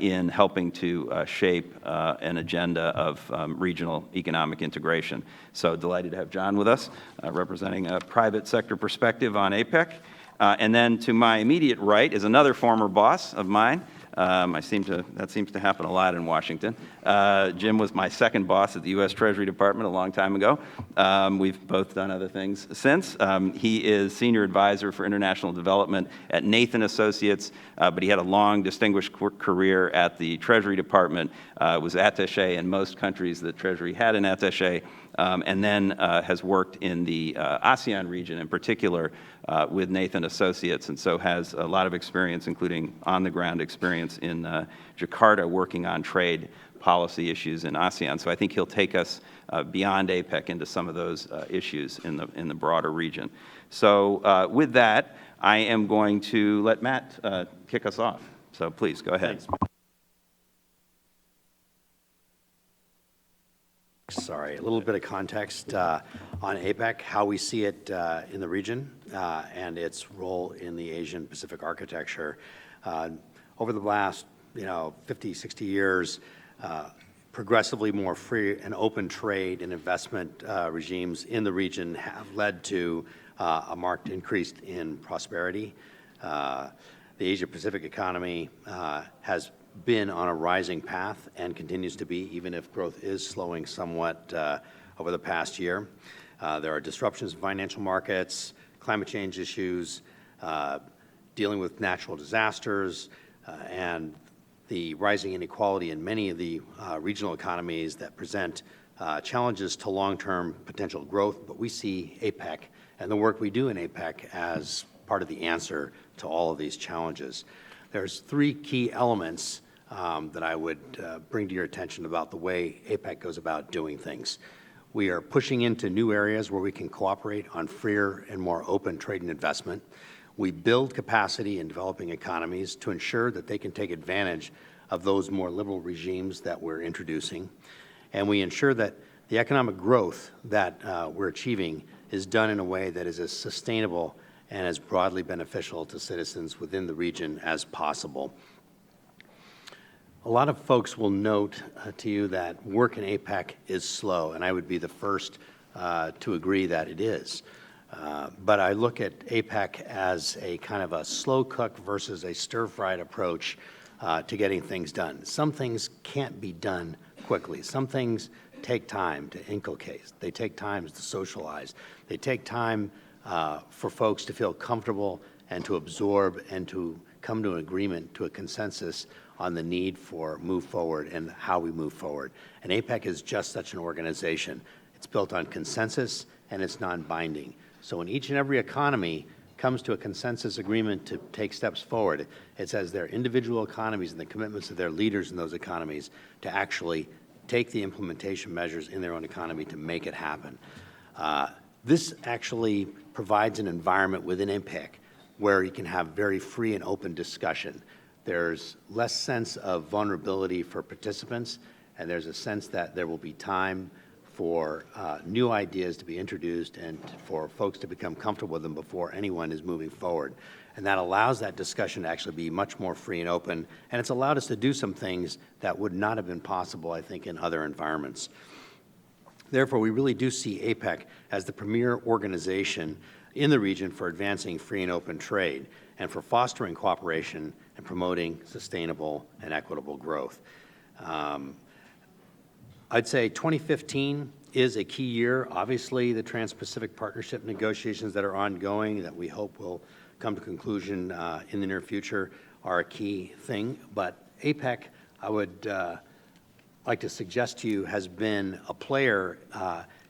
in helping to shape an agenda of regional economic integration. So delighted to have John with us, representing a private sector perspective on APEC. And then to my immediate right is another former boss of mine. That seems to happen a lot in Washington. Jim was my second boss at the U.S. Treasury Department a long time ago. We've both done other things since. He is Senior Advisor for International Development at Nathan Associates, but he had a long, distinguished career at the Treasury Department, was attaché in most countries that Treasury had an attaché, and then has worked in the ASEAN region in particular with Nathan Associates, and so has a lot of experience, including on-the-ground experience in Jakarta working on trade policy issues in ASEAN. So I think he'll take us beyond APEC into some of those issues in the broader region. So with that, I am going to let Matt kick us off. So please, go ahead. Sorry, a little bit of context on APEC, how we see it in the region, and its role in the Asian Pacific architecture. Over the last 50, 60 years, progressively more free and open trade and investment regimes in the region have led to a marked increase in prosperity. The Asia-Pacific economy has been on a rising path and continues to be, even if growth is slowing somewhat over the past year. There are disruptions in financial markets, climate change issues, dealing with natural disasters, and the rising inequality in many of the regional economies that present challenges to long-term potential growth. But we see APEC and the work we do in APEC as part of the answer to all of these challenges. There's three key elements that I would bring to your attention about the way APEC goes about doing things. We are pushing into new areas where we can cooperate on freer and more open trade and investment. We build capacity in developing economies to ensure that they can take advantage of those more liberal regimes that we're introducing. And we ensure that the economic growth that we're achieving is done in a way that is as sustainable and as broadly beneficial to citizens within the region as possible. A lot of folks will note to you that work in APEC is slow, and I would be the first to agree that it is. But I look at APEC as a kind of a slow cook versus a stir-fried approach to getting things done. Some things can't be done quickly. Some things take time to inculcate. They take time to socialize. They take time for folks to feel comfortable and to absorb and to come to an agreement, to a consensus on the need for move forward and how we move forward. And APEC is just such an organization. It's built on consensus and it's non-binding. So when each and every economy comes to a consensus agreement to take steps forward, it's as their individual economies and the commitments of their leaders in those economies to actually take the implementation measures in their own economy to make it happen. This actually provides an environment within APEC where you can have very free and open discussion. There's less sense of vulnerability for participants, and there's a sense that there will be time for new ideas to be introduced and for folks to become comfortable with them before anyone is moving forward. And that allows that discussion to actually be much more free and open, and it's allowed us to do some things that would not have been possible, I think, in other environments. Therefore, we really do see APEC as the premier organization in the region for advancing free and open trade and for fostering cooperation and promoting sustainable and equitable growth. I'd say 2015 is a key year. Obviously, the Trans-Pacific Partnership negotiations that are ongoing that we hope will come to conclusion in the near future are a key thing. But APEC, I would like to suggest to you, has been a player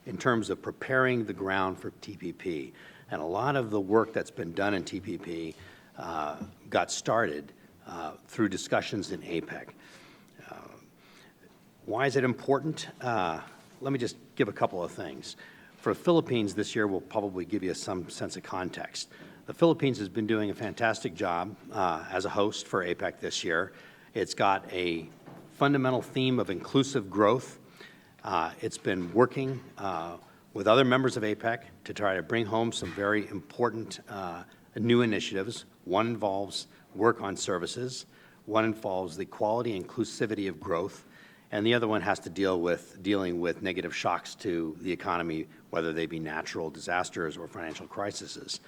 in terms of preparing the ground for TPP. And a lot of the work that's been done in TPP got started through discussions in APEC. Why is it important? Let me just give a couple of things. For the Philippines this year, we'll probably give you some sense of context. The Philippines has been doing a fantastic job as a host for APEC this year. It's got a fundamental theme of inclusive growth. It's been working with other members of APEC to try to bring home some very important new initiatives. One involves work on services. One involves the quality and inclusivity of growth. And the other one has to dealing with negative shocks to the economy, whether they be natural disasters or financial crises.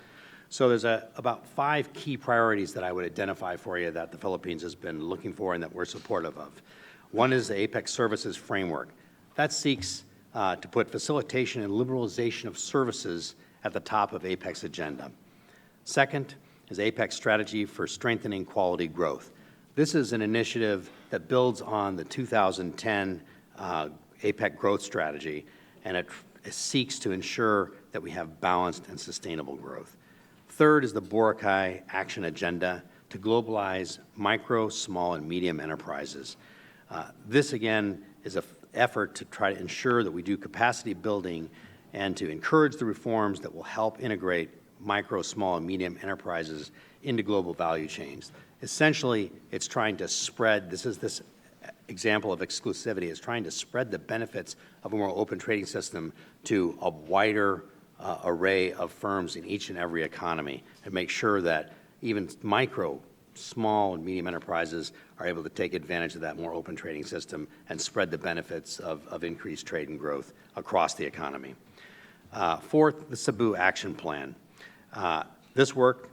So there's about 5 key priorities that I would identify for you that the Philippines has been looking for and that we're supportive of. One is the APEC Services Framework. That seeks to put facilitation and liberalization of services at the top of APEC's agenda. Second is APEC's strategy for strengthening quality growth. This is an initiative that builds on the 2010 APEC growth strategy, and it seeks to ensure that we have balanced and sustainable growth. Third is the Boracay Action Agenda to globalize micro, small, and medium enterprises. This, again, is an effort to try to ensure that we do capacity building and to encourage the reforms that will help integrate micro, small, and medium enterprises into global value chains. Essentially, it's trying to spread, this example of exclusivity is trying to spread the benefits of a more open trading system to a wider array of firms in each and every economy, and make sure that even micro, small, and medium enterprises are able to take advantage of that more open trading system and spread the benefits of increased trade and growth across the economy. Fourth, the Cebu Action Plan. This work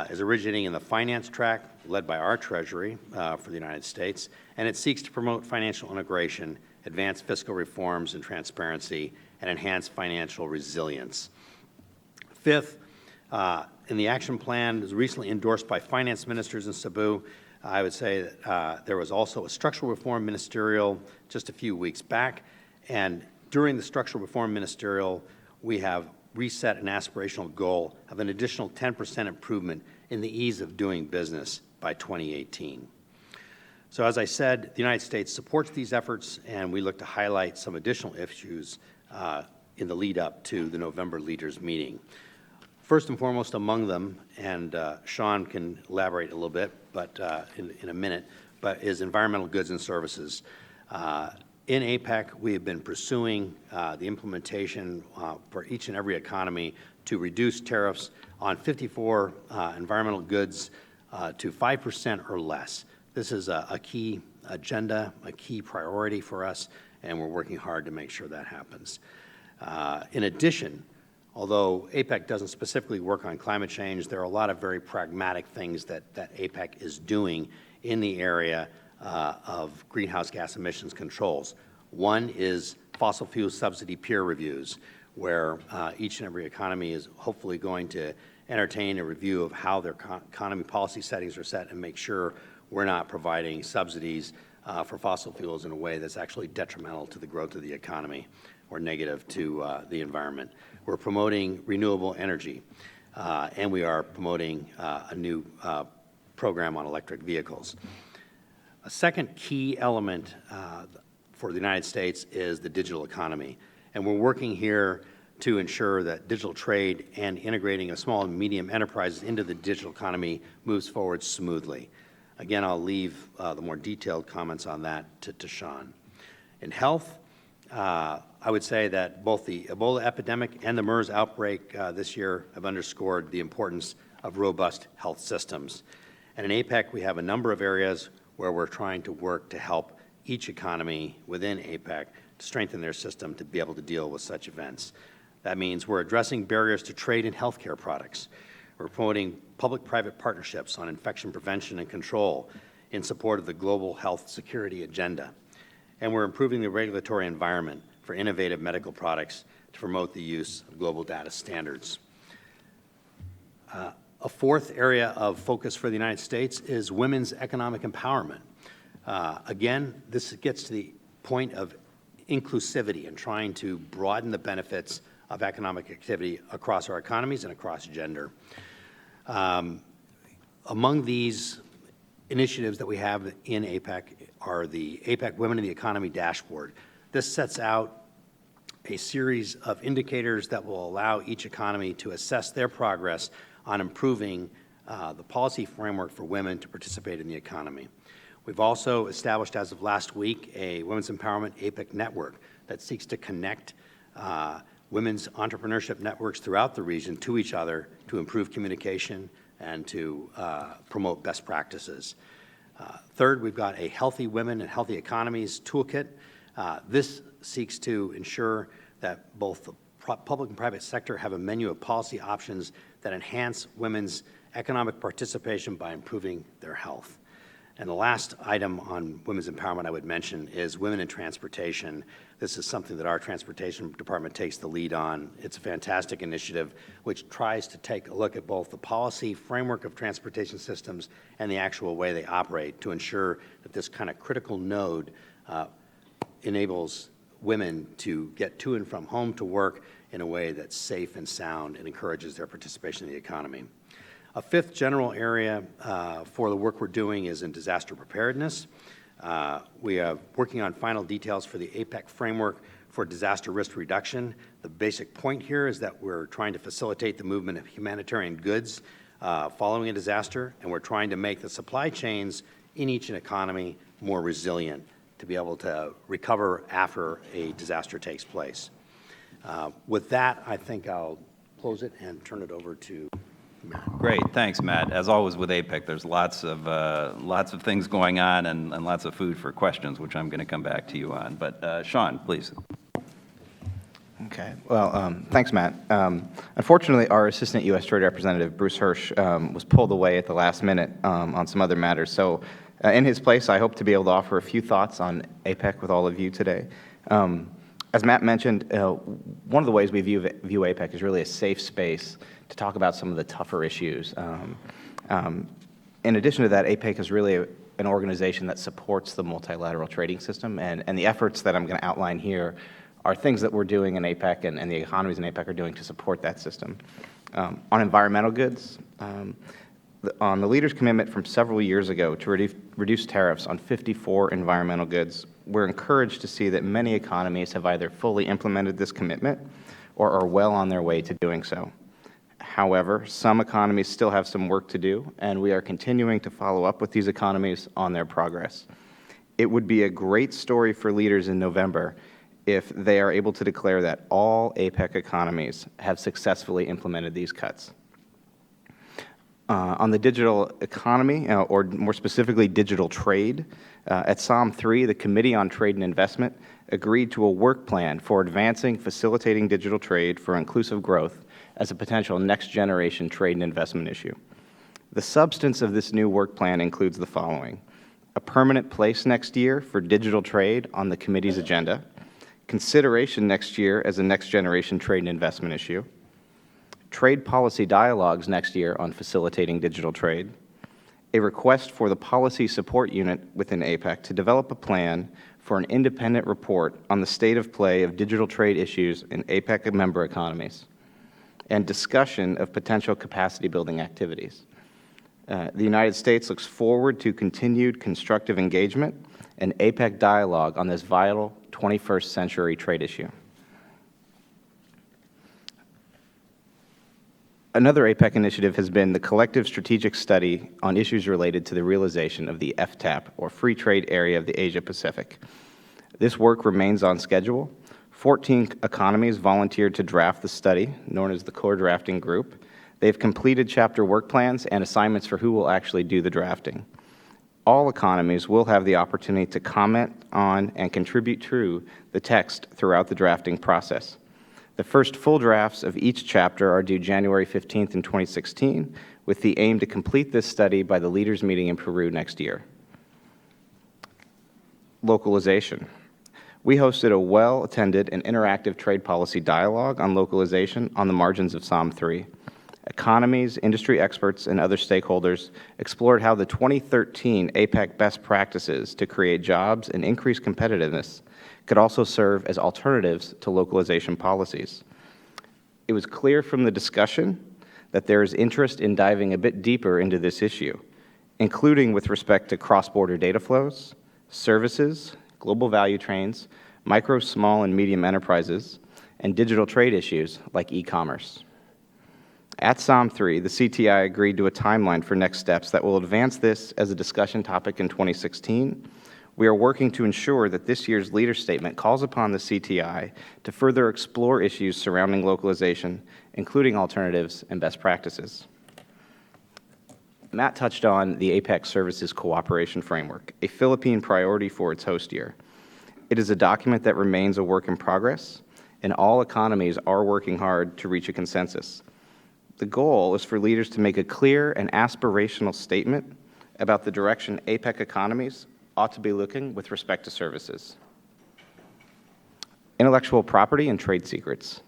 is originating in the finance track, led by our Treasury for the United States, and it seeks to promote financial integration, advance fiscal reforms and transparency, and enhance financial resilience. Fifth, in the action plan, was recently endorsed by finance ministers in Cebu. I would say that there was also a structural reform ministerial just a few weeks back, and during the structural reform ministerial, we have reset an aspirational goal of an additional 10% improvement in the ease of doing business by 2018. So as I said, the United States supports these efforts, and we look to highlight some additional issues in the lead up to the November leaders meeting. First and foremost among them, and Sean can elaborate a little bit but in a minute, but is environmental goods and services. In APEC, we have been pursuing the implementation for each and every economy to reduce tariffs on 54 environmental goods to 5% or less. This is a key agenda, a key priority for us, and we're working hard to make sure that happens. In addition, although APEC doesn't specifically work on climate change, there are a lot of very pragmatic things that APEC is doing in the area of greenhouse gas emissions controls. One is fossil fuel subsidy peer reviews, where each and every economy is hopefully going to entertain a review of how their economy policy settings are set and make sure we're not providing subsidies for fossil fuels in a way that's actually detrimental to the growth of the economy or negative to the environment. We're promoting renewable energy, and we are promoting a new program on electric vehicles. A second key element for the United States is the digital economy, and we're working here to ensure that digital trade and integrating of small and medium enterprises into the digital economy moves forward smoothly. Again, I'll leave the more detailed comments on that to Sean. In health, I would say that both the Ebola epidemic and the MERS outbreak this year have underscored the importance of robust health systems. And in APEC, we have a number of areas where we're trying to work to help each economy within APEC to strengthen their system to be able to deal with such events. That means we're addressing barriers to trade in healthcare products. We're promoting public-private partnerships on infection prevention and control in support of the global health security agenda. And we're improving the regulatory environment for innovative medical products to promote the use of global data standards. A fourth area of focus for the United States is women's economic empowerment. Again, this gets to the point of inclusivity and trying to broaden the benefits of economic activity across our economies and across gender. Among these initiatives that we have in APEC are the APEC Women in the Economy Dashboard. This sets out a series of indicators that will allow each economy to assess their progress on improving the policy framework for women to participate in the economy. We've also established, as of last week, a Women's Empowerment APEC network that seeks to connect women's entrepreneurship networks throughout the region to each other to improve communication and to promote best practices. Third, we've got a Healthy Women and Healthy Economies toolkit. This seeks to ensure that both the public and private sector have a menu of policy options that enhance women's economic participation by improving their health. And the last item on women's empowerment I would mention is women in transportation. This is something that our transportation department takes the lead on. It's a fantastic initiative which tries to take a look at both the policy framework of transportation systems and the actual way they operate to ensure that this kind of critical node enables women to get to and from home to work in a way that's safe and sound and encourages their participation in the economy. A fifth general area for the work we're doing is in disaster preparedness. We are working on final details for the APEC framework for disaster risk reduction. The basic point here is that we're trying to facilitate the movement of humanitarian goods following a disaster, and we're trying to make the supply chains in each economy more resilient to be able to recover after a disaster takes place. With that, I think I'll close it and turn it over to Matt. Great, thanks, Matt. As always with APEC, there's lots of things going on and lots of food for questions, which I'm going to come back to you on. But Sean, please. Okay. Well, thanks, Matt. Unfortunately, our Assistant U.S. Trade Representative, Bruce Hirsch, was pulled away at the last minute on some other matters. So in his place, I hope to be able to offer a few thoughts on APEC with all of you today. As Matt mentioned, one of the ways we view APEC is really a safe space to talk about some of the tougher issues. In addition to that, APEC is really an organization that supports the multilateral trading system, and the efforts that I'm going to outline here are things that we're doing in APEC and the economies in APEC are doing to support that system. On environmental goods, on the leaders' commitment from several years ago to reduce tariffs on 54 environmental goods, we're encouraged to see that many economies have either fully implemented this commitment or are well on their way to doing so. However, some economies still have some work to do, and we are continuing to follow up with these economies on their progress. It would be a great story for leaders in November if they are able to declare that all APEC economies have successfully implemented these cuts. On the digital economy, or more specifically digital trade, at SOM 3, the Committee on Trade and Investment agreed to a work plan for advancing facilitating digital trade for inclusive growth as a potential next-generation trade and investment issue. The substance of this new work plan includes the following: a permanent place next year for digital trade on the committee's agenda, consideration next year as a next-generation trade and investment issue, trade policy dialogues next year on facilitating digital trade, a request for the Policy Support Unit within APEC to develop a plan for an independent report on the state of play of digital trade issues in APEC member economies, and discussion of potential capacity-building activities. The United States looks forward to continued constructive engagement and APEC dialogue on this vital 21st century trade issue. Another APEC initiative has been the collective strategic study on issues related to the realization of the FTAP, or Free Trade Area of the Asia-Pacific. This work remains on schedule. 14 economies volunteered to draft the study, known as the Core Drafting Group. They've completed chapter work plans and assignments for who will actually do the drafting. All economies will have the opportunity to comment on and contribute to the text throughout the drafting process. The first full drafts of each chapter are due January 15th in 2016, with the aim to complete this study by the leaders' meeting in Peru next year. Localization. We hosted a well-attended and interactive trade policy dialogue on localization on the margins of SOM 3. Economies, industry experts, and other stakeholders explored how the 2013 APEC best practices to create jobs and increase competitiveness could also serve as alternatives to localization policies. It was clear from the discussion that there is interest in diving a bit deeper into this issue, including with respect to cross-border data flows, services, global value chains, micro, small, and medium enterprises, and digital trade issues like e-commerce. At SOM 3, the CTI agreed to a timeline for next steps that will advance this as a discussion topic in 2016. We are working to ensure that this year's leader statement calls upon the CTI to further explore issues surrounding localization, including alternatives and best practices. Matt touched on the APEC Services Cooperation Framework, a Philippine priority for its host year. It is a document that remains a work in progress, and all economies are working hard to reach a consensus. The goal is for leaders to make a clear and aspirational statement about the direction APEC economies ought to be looking with respect to services. Intellectual property and trade secrets.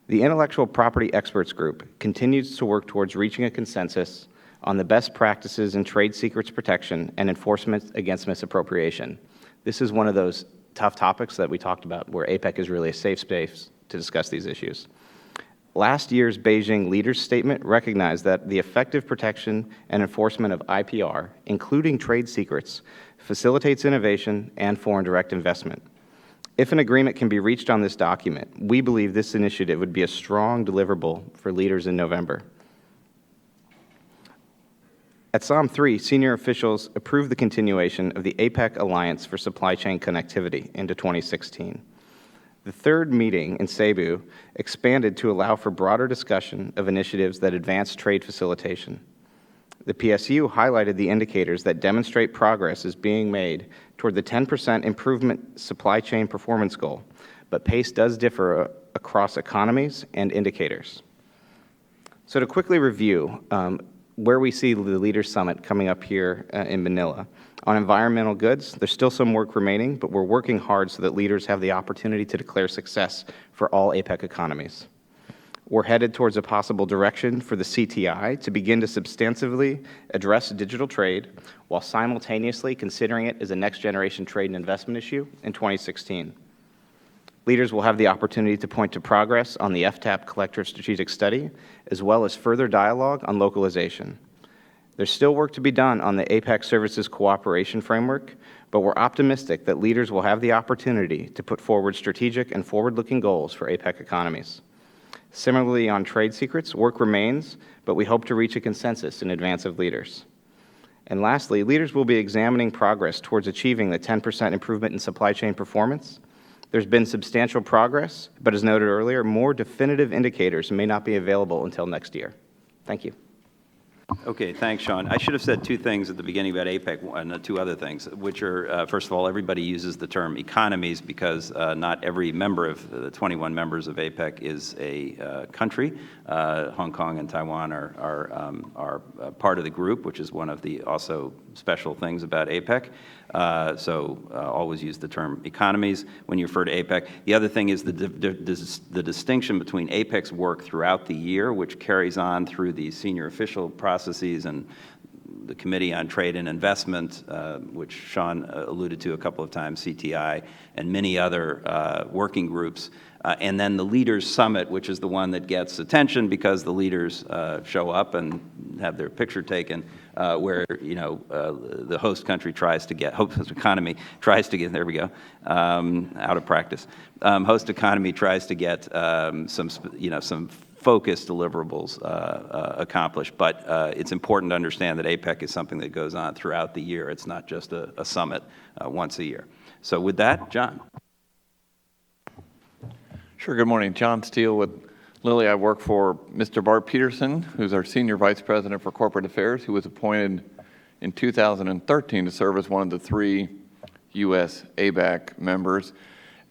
The Intellectual Property Experts Group continues to work towards reaching a consensus on the best practices in trade secrets protection and enforcement against misappropriation. This is one of those tough topics that we talked about where APEC is really a safe space to discuss these issues. Last year's Beijing Leaders Statement recognized that the effective protection and enforcement of IPR, including trade secrets, facilitates innovation and foreign direct investment. If an agreement can be reached on this document, we believe this initiative would be a strong deliverable for leaders in November. At SOM 3, senior officials approved the continuation of the APEC Alliance for Supply Chain Connectivity into 2016. The third meeting in Cebu expanded to allow for broader discussion of initiatives that advance trade facilitation. The PSU highlighted the indicators that demonstrate progress is being made toward the 10% improvement supply chain performance goal, but pace does differ across economies and indicators. So to quickly review where we see the Leaders Summit coming up here in Manila. On environmental goods, there's still some work remaining, but we're working hard so that leaders have the opportunity to declare success for all APEC economies. We're headed towards a possible direction for the CTI to begin to substantively address digital trade while simultaneously considering it as a next-generation trade and investment issue in 2016. Leaders will have the opportunity to point to progress on the FTAP Collective Strategic Study, as well as further dialogue on localization. There's still work to be done on the APEC Services Cooperation Framework, but we're optimistic that leaders will have the opportunity to put forward strategic and forward-looking goals for APEC economies. Similarly, on trade secrets, work remains, but we hope to reach a consensus in advance of leaders. And lastly, leaders will be examining progress towards achieving the 10% improvement in supply chain performance. There's been substantial progress, but as noted earlier, more definitive indicators may not be available until next year. Thank you. Okay, thanks, Sean. I should have said two things at the beginning about APEC, and two other things, which are, first of all, everybody uses the term economies because not every member of the 21 members of APEC is a country. Hong Kong and Taiwan are part of the group, which is one of the also special things about APEC. So always use the term economies when you refer to APEC. The other thing is the distinction between APEC's work throughout the year, which carries on through the senior official processes and the Committee on Trade and Investment, which Sean alluded to a couple of times, CTI, and many other working groups. And then the Leaders Summit, which is the one that gets attention because the leaders show up and have their picture taken, where the host country tries to get, host economy tries to get, there we go, out of practice. Host economy tries to get some focused deliverables accomplished. But it's important to understand that APEC is something that goes on throughout the year. It's not just a summit once a year. So with that, John. Sure, good morning. John Steele with Lilly. I work for Mr. Bart Peterson, who's our Senior Vice President for Corporate Affairs, who was appointed in 2013 to serve as one of the 3 U.S. ABAC members.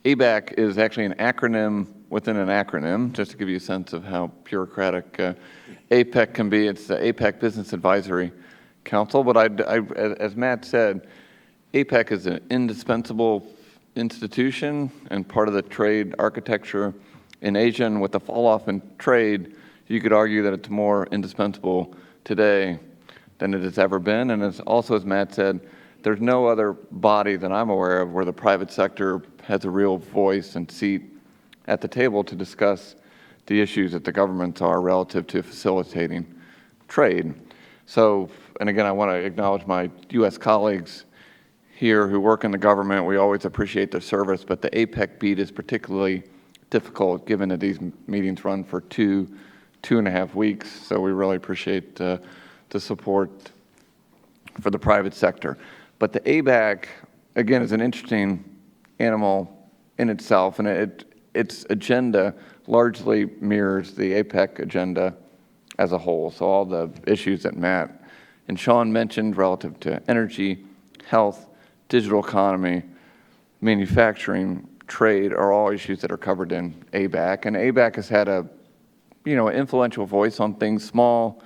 ABAC is actually an acronym within an acronym, just to give you a sense of how bureaucratic APEC can be. It's the APEC Business Advisory Council, but as Matt said, APEC is an indispensable institution and part of the trade architecture in Asia, and with the fall-off in trade, you could argue that it's more indispensable today than it has ever been. And as also, as Matt said, there's no other body that I'm aware of where the private sector has a real voice and seat at the table to discuss the issues that the governments are relative to facilitating trade. So, and again, I want to acknowledge my U.S. colleagues here who work in the government. We always appreciate their service, but the APEC beat is particularly difficult given that these meetings run for 2.5 weeks. So we really appreciate the support for the private sector. But the ABAC, again, is an interesting animal in itself, and its agenda largely mirrors the APEC agenda as a whole. So all the issues that Matt and Sean mentioned relative to energy, health, digital economy, manufacturing, trade are all issues that are covered in ABAC. And ABAC has had an influential voice on things small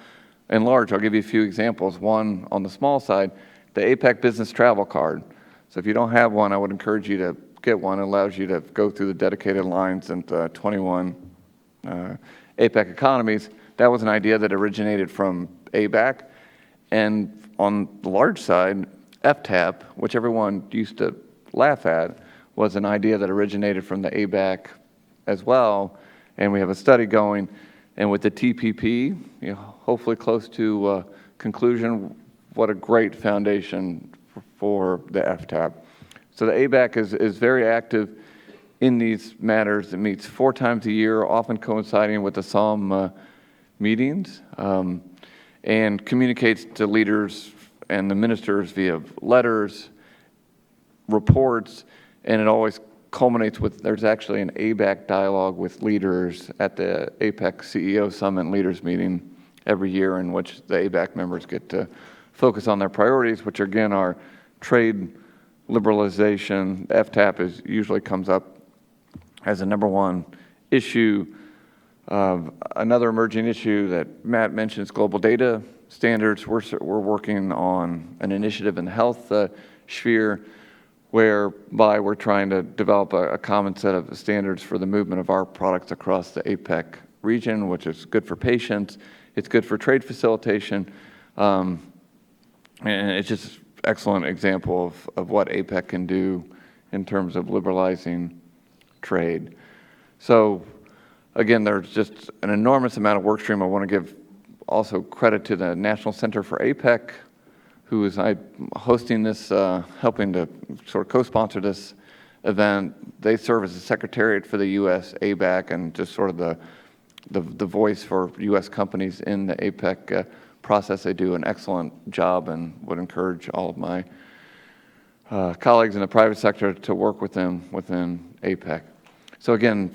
and large. I'll give you a few examples. One, on the small side, the APEC Business Travel Card. So if you don't have one, I would encourage you to get one. It allows you to go through the dedicated lines in 21 APEC economies. That was an idea that originated from ABAC. And on the large side, FTAP, which everyone used to laugh at, was an idea that originated from the ABAC as well. And we have a study going. And with the TPP, hopefully close to conclusion, what a great foundation for the FTAP. So the ABAC is very active in these matters. It meets 4 times a year, often coinciding with the Psalm meetings, and communicates to leaders and the ministers via letters, reports, and it always culminates with, there's actually an APEC dialogue with leaders at the APEC CEO Summit Leaders Meeting every year, in which the APEC members get to focus on their priorities, which again are trade liberalization. FTAP usually comes up as a #1 issue. Another emerging issue that Matt mentioned is global data standards. We're working on an initiative in the health sphere, whereby we're trying to develop a common set of standards for the movement of our products across the APEC region, which is good for patients, it's good for trade facilitation, and it's just excellent example of what APEC can do in terms of liberalizing trade. So again, there's just an enormous amount of work stream. I want to give also credit to the National Center for APEC, who is hosting this, helping to sort of co-sponsor this event. They serve as the secretariat for the U.S. APEC and just sort of the voice for U.S. companies in the APEC process. They do an excellent job, and would encourage all of my colleagues in the private sector to work with them within APEC. So again,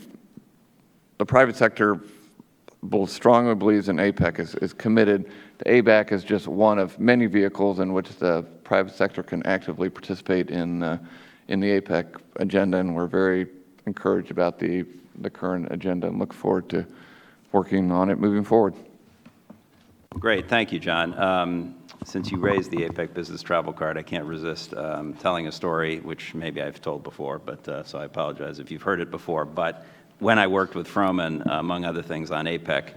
the private sector strongly believes in APEC, is committed. The APEC is just one of many vehicles in which the private sector can actively participate in the APEC agenda, and we're very encouraged about the current agenda and look forward to working on it moving forward. Great, thank you, John. Since you raised the APEC business travel card, I can't resist telling a story, which maybe I've told before, but so I apologize if you've heard it before. But when I worked with Froman, among other things, on APEC,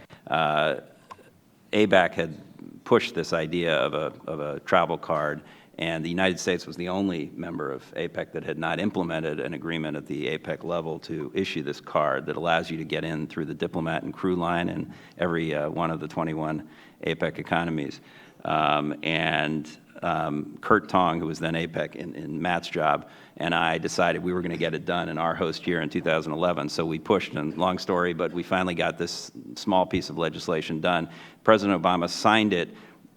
APEC had pushed this idea of a travel card, and the United States was the only member of APEC that had not implemented an agreement at the APEC level to issue this card that allows you to get in through the diplomat and crew line in every one of the 21 APEC economies. Kurt Tong, who was then APEC in Matt's job, and I decided we were going to get it done in our host year in 2011. So we pushed, and long story, but we finally got this small piece of legislation done. President Obama signed it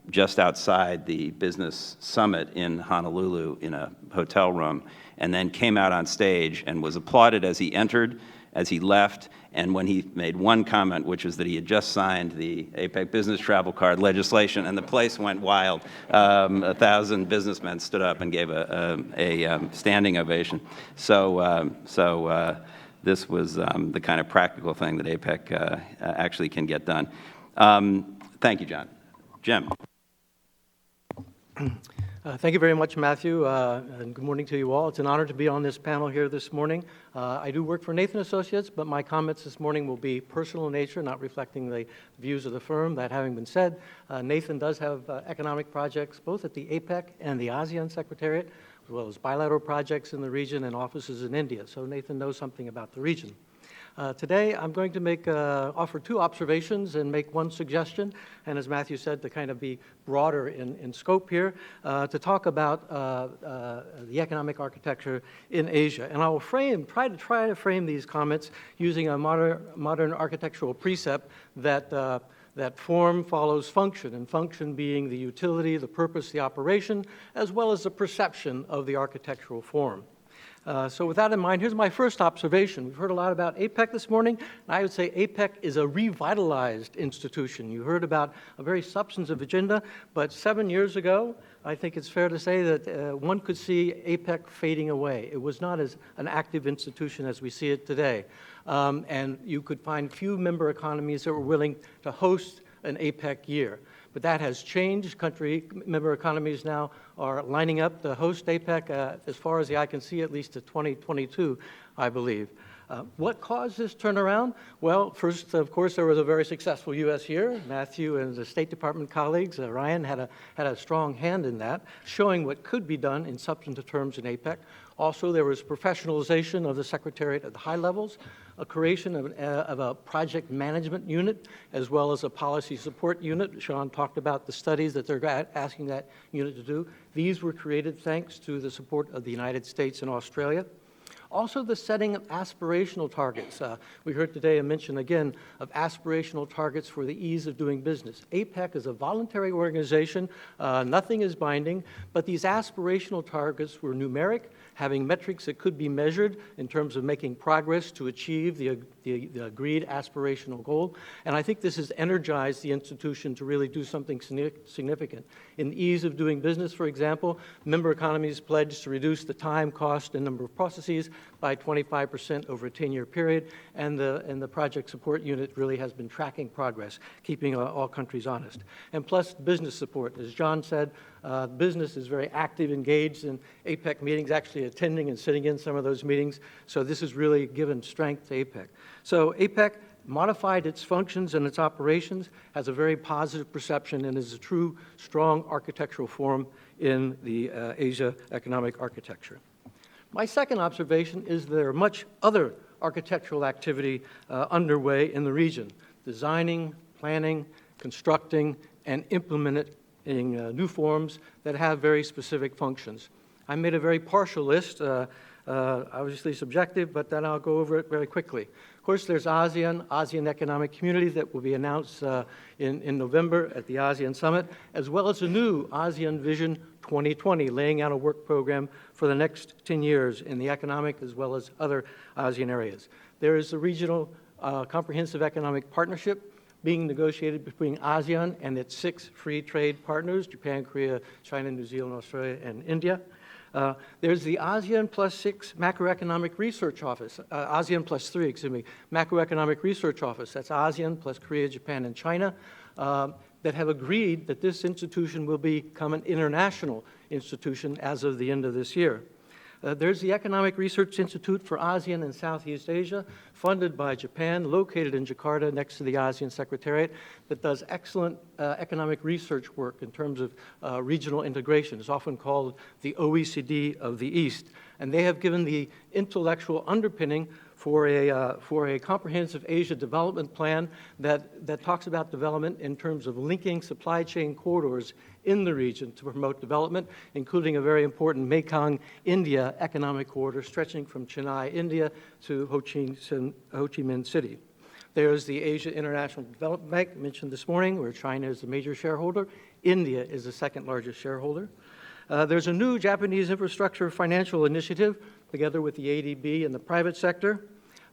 just outside the business summit in Honolulu in a hotel room, and then came out on stage and was applauded as he entered, as he left, and when he made one comment, which was that he had just signed the APEC business travel card legislation, and the place went wild. 1,000 businessmen stood up and gave a standing ovation. So this was the kind of practical thing that APEC actually can get done. Thank you, John. Jim. Thank you very much, Matthew, and good morning to you all. It's an honor to be on this panel here this morning. I do work for Nathan Associates, but my comments this morning will be personal in nature, not reflecting the views of the firm. That having been said, Nathan does have economic projects both at the APEC and the ASEAN Secretariat, as well as bilateral projects in the region and offices in India. So Nathan knows something about the region. Today, I'm going to offer 2 observations and make 1 suggestion, and as Matthew said, to kind of be broader in scope here, to talk about the economic architecture in Asia. And I will try to frame these comments using a modern architectural precept that form follows function, and function being the utility, the purpose, the operation, as well as the perception of the architectural form. So with that in mind, here's my first observation. We've heard a lot about APEC this morning, and I would say APEC is a revitalized institution. You heard about a very substantive agenda, but 7 years ago, I think it's fair to say that one could see APEC fading away. It was not as an active institution as we see it today. And you could find few member economies that were willing to host an APEC year. But that has changed. Member economies now are lining up to host APEC as far as the eye can see, at least to 2022, I believe. What caused this turnaround? Well, first, of course, there was a very successful U.S. year. Matthew and the State Department colleagues, Ryan, had a strong hand in that, showing what could be done in substantive terms in APEC. Also, there was professionalization of the Secretariat at the high levels, a creation of a project management unit, as well as a policy support unit. Sean talked about the studies that they're asking that unit to do. These were created thanks to the support of the United States and Australia. Also, the setting of aspirational targets. We heard today a mention again of aspirational targets for the ease of doing business. APEC is a voluntary organization. Nothing is binding, but these aspirational targets were numeric, having metrics that could be measured in terms of making progress to achieve the agreed aspirational goal. And I think this has energized the institution to really do something significant. In ease of doing business, for example, member economies pledged to reduce the time, cost, and number of processes by 25% over a 10-year period, and the project support unit really has been tracking progress, keeping all countries honest. And plus, business support. As John said, business is very active, engaged in APEC meetings, actually attending and sitting in some of those meetings, so this has really given strength to APEC. So APEC modified its functions and its operations, has a very positive perception, and is a true, strong architectural forum in the Asia economic architecture. My second observation is there are much other architectural activity underway in the region, designing, planning, constructing, and implementing new forms that have very specific functions. I made a very partial list, obviously subjective, but then I'll go over it very quickly. Of course, there's ASEAN Economic Community that will be announced in November at the ASEAN Summit, as well as a new ASEAN Vision 2020, laying out a work program for the next 10 years in the economic as well as other ASEAN areas. There is a regional comprehensive economic partnership being negotiated between ASEAN and its 6 free trade partners, Japan, Korea, China, New Zealand, Australia, and India. There's the ASEAN Plus 6 Macroeconomic Research Office, ASEAN Plus 3, excuse me, Macroeconomic Research Office. That's ASEAN plus Korea, Japan, and China that have agreed that this institution will become an international institution as of the end of this year. There's the Economic Research Institute for ASEAN and Southeast Asia, funded by Japan, located in Jakarta next to the ASEAN Secretariat, that does excellent economic research work in terms of regional integration. It's often called the OECD of the East. And they have given the intellectual underpinning for a comprehensive Asia development plan that talks about development in terms of linking supply chain corridors in the region to promote development, including a very important Mekong, India economic corridor stretching from Chennai, India to Ho Chi Minh City. There's the Asia International Development Bank mentioned this morning, where China is the major shareholder. India is the second largest shareholder. There's a new Japanese infrastructure financial initiative together with the ADB and the private sector.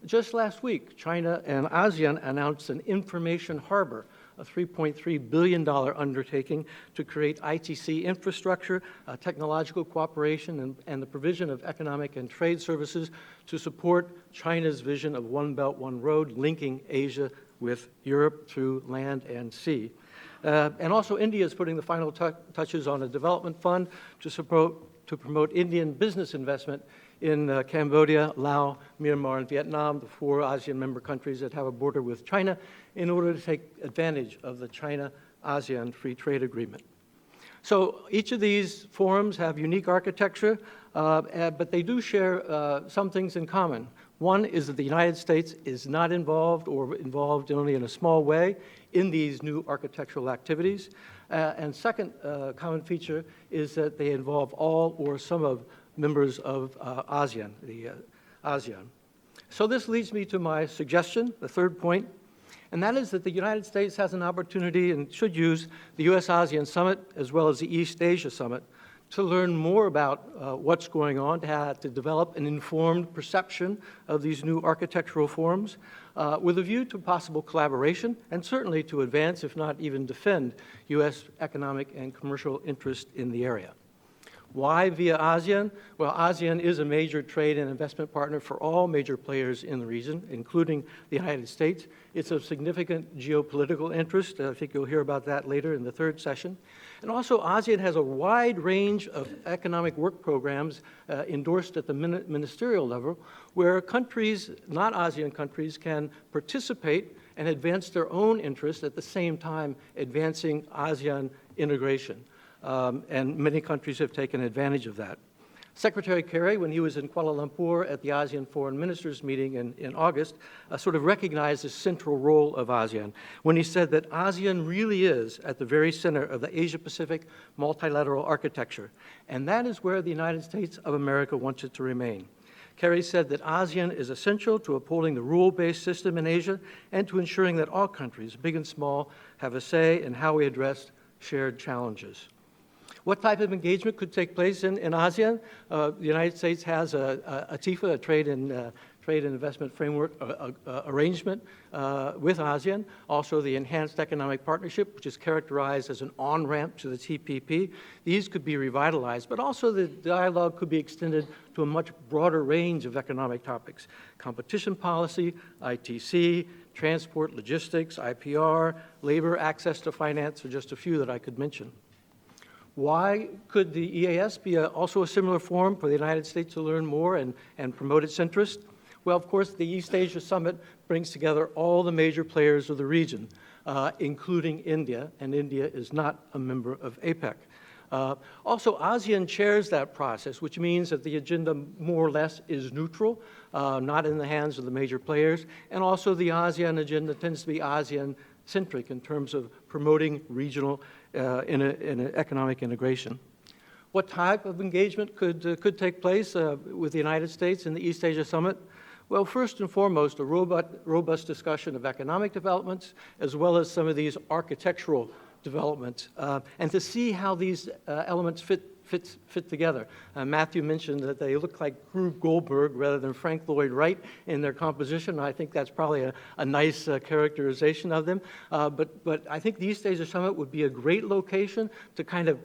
Just last week, China and ASEAN announced an information harbor, a $3.3 billion undertaking to create ITC infrastructure, technological cooperation, and the provision of economic and trade services to support China's vision of One Belt, One Road, linking Asia with Europe through land and sea. And also India is putting the final touches on a development fund to promote Indian business investment in Cambodia, Laos, Myanmar, and Vietnam, the 4 ASEAN member countries that have a border with China, in order to take advantage of the China-ASEAN Free Trade Agreement. So each of these forums have unique architecture, but they do share some things in common. One is that the United States is not involved, or involved only in a small way, in these new architectural activities. And second common feature is that they involve all or some of members of ASEAN, the ASEAN. So this leads me to my suggestion, the third point, and that is that the United States has an opportunity and should use the U.S.-ASEAN Summit as well as the East Asia Summit to learn more about what's going on, to develop an informed perception of these new architectural forms with a view to possible collaboration and certainly to advance, if not even defend, U.S. economic and commercial interest in the area. Why via ASEAN? Well, ASEAN is a major trade and investment partner for all major players in the region, including the United States. It's of significant geopolitical interest. I think you'll hear about that later in the third session. And also, ASEAN has a wide range of economic work programs endorsed at the ministerial level, where countries, not ASEAN countries, can participate and advance their own interests at the same time advancing ASEAN integration. And many countries have taken advantage of that. Secretary Kerry, when he was in Kuala Lumpur at the ASEAN Foreign Ministers meeting in August, sort of recognized the central role of ASEAN when he said that ASEAN really is at the very center of the Asia-Pacific multilateral architecture, and that is where the United States of America wants it to remain. Kerry said that ASEAN is essential to upholding the rule-based system in Asia and to ensuring that all countries, big and small, have a say in how we address shared challenges. What type of engagement could take place in ASEAN? The United States has a TIFA, a Trade and Investment Framework arrangement with ASEAN, also the Enhanced Economic Partnership, which is characterized as an on-ramp to the TPP. These could be revitalized, but also the dialogue could be extended to a much broader range of economic topics: competition policy, ITC, transport, logistics, IPR, labor, access to finance are just a few that I could mention. Why could the EAS be also a similar forum for the United States to learn more and promote its interest? Well, of course, the East Asia Summit brings together all the major players of the region, including India, and India is not a member of APEC. Also, ASEAN chairs that process, which means that the agenda more or less is neutral, not in the hands of the major players, and also the ASEAN agenda tends to be ASEAN-centric in terms of promoting regional in economic integration. What type of engagement could take place with the United States in the East Asia Summit? Well, first and foremost, a robust discussion of economic developments, as well as some of these architectural developments, and to see how these elements fit together. Matthew mentioned that they look like Rube Goldberg rather than Frank Lloyd Wright in their composition. I think that's probably a nice characterization of them. But I think the East Asia Summit would be a great location to kind of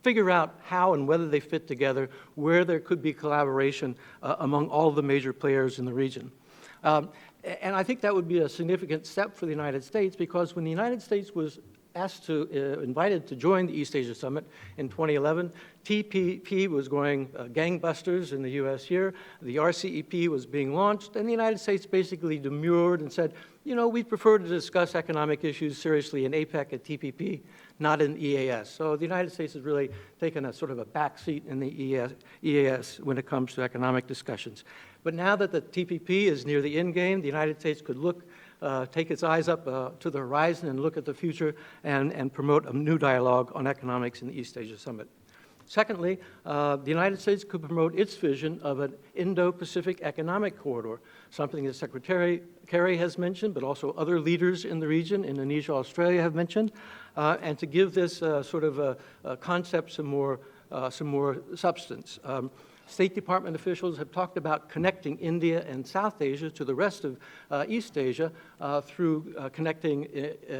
figure out how and whether they fit together, where there could be collaboration among all the major players in the region. And I think that would be a significant step for the United States, because when the United States was invited to join the East Asia Summit in 2011, TPP was going gangbusters in the U.S. here. The RCEP was being launched, and the United States basically demurred and said, you know, we prefer to discuss economic issues seriously in APEC and TPP, not in EAS. So the United States has really taken a sort of a back seat in the EAS when it comes to economic discussions. But now that the TPP is near the end game, the United States could take its eyes up to the horizon and look at the future and promote a new dialogue on economics in the East Asia Summit. Secondly, the United States could promote its vision of an Indo-Pacific economic corridor, something that Secretary Kerry has mentioned, but also other leaders in the region, Indonesia, Australia, have mentioned, and to give this sort of a concept some more substance. State Department officials have talked about connecting India and South Asia to the rest of East Asia through connecting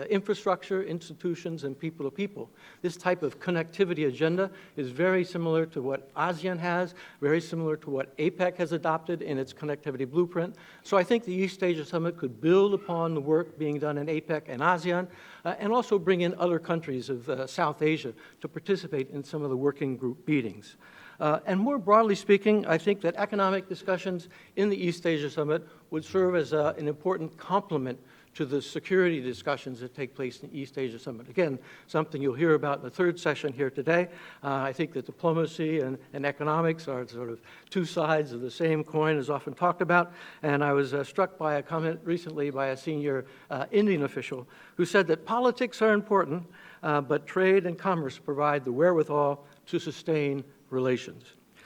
infrastructure, institutions, and people to people. This type of connectivity agenda is very similar to what ASEAN has, very similar to what APEC has adopted in its connectivity blueprint. So I think the East Asia Summit could build upon the work being done in APEC and ASEAN, and also bring in other countries of South Asia to participate in some of the working group meetings. And more broadly speaking, I think that economic discussions in the East Asia Summit would serve as an important complement to the security discussions that take place in the East Asia Summit. Again, something you'll hear about in the third session here today. I think that diplomacy and economics are sort of two sides of the same coin, as often talked about. And I was struck by a comment recently by a senior Indian official who said that politics are important, but trade and commerce provide the wherewithal to sustain relations.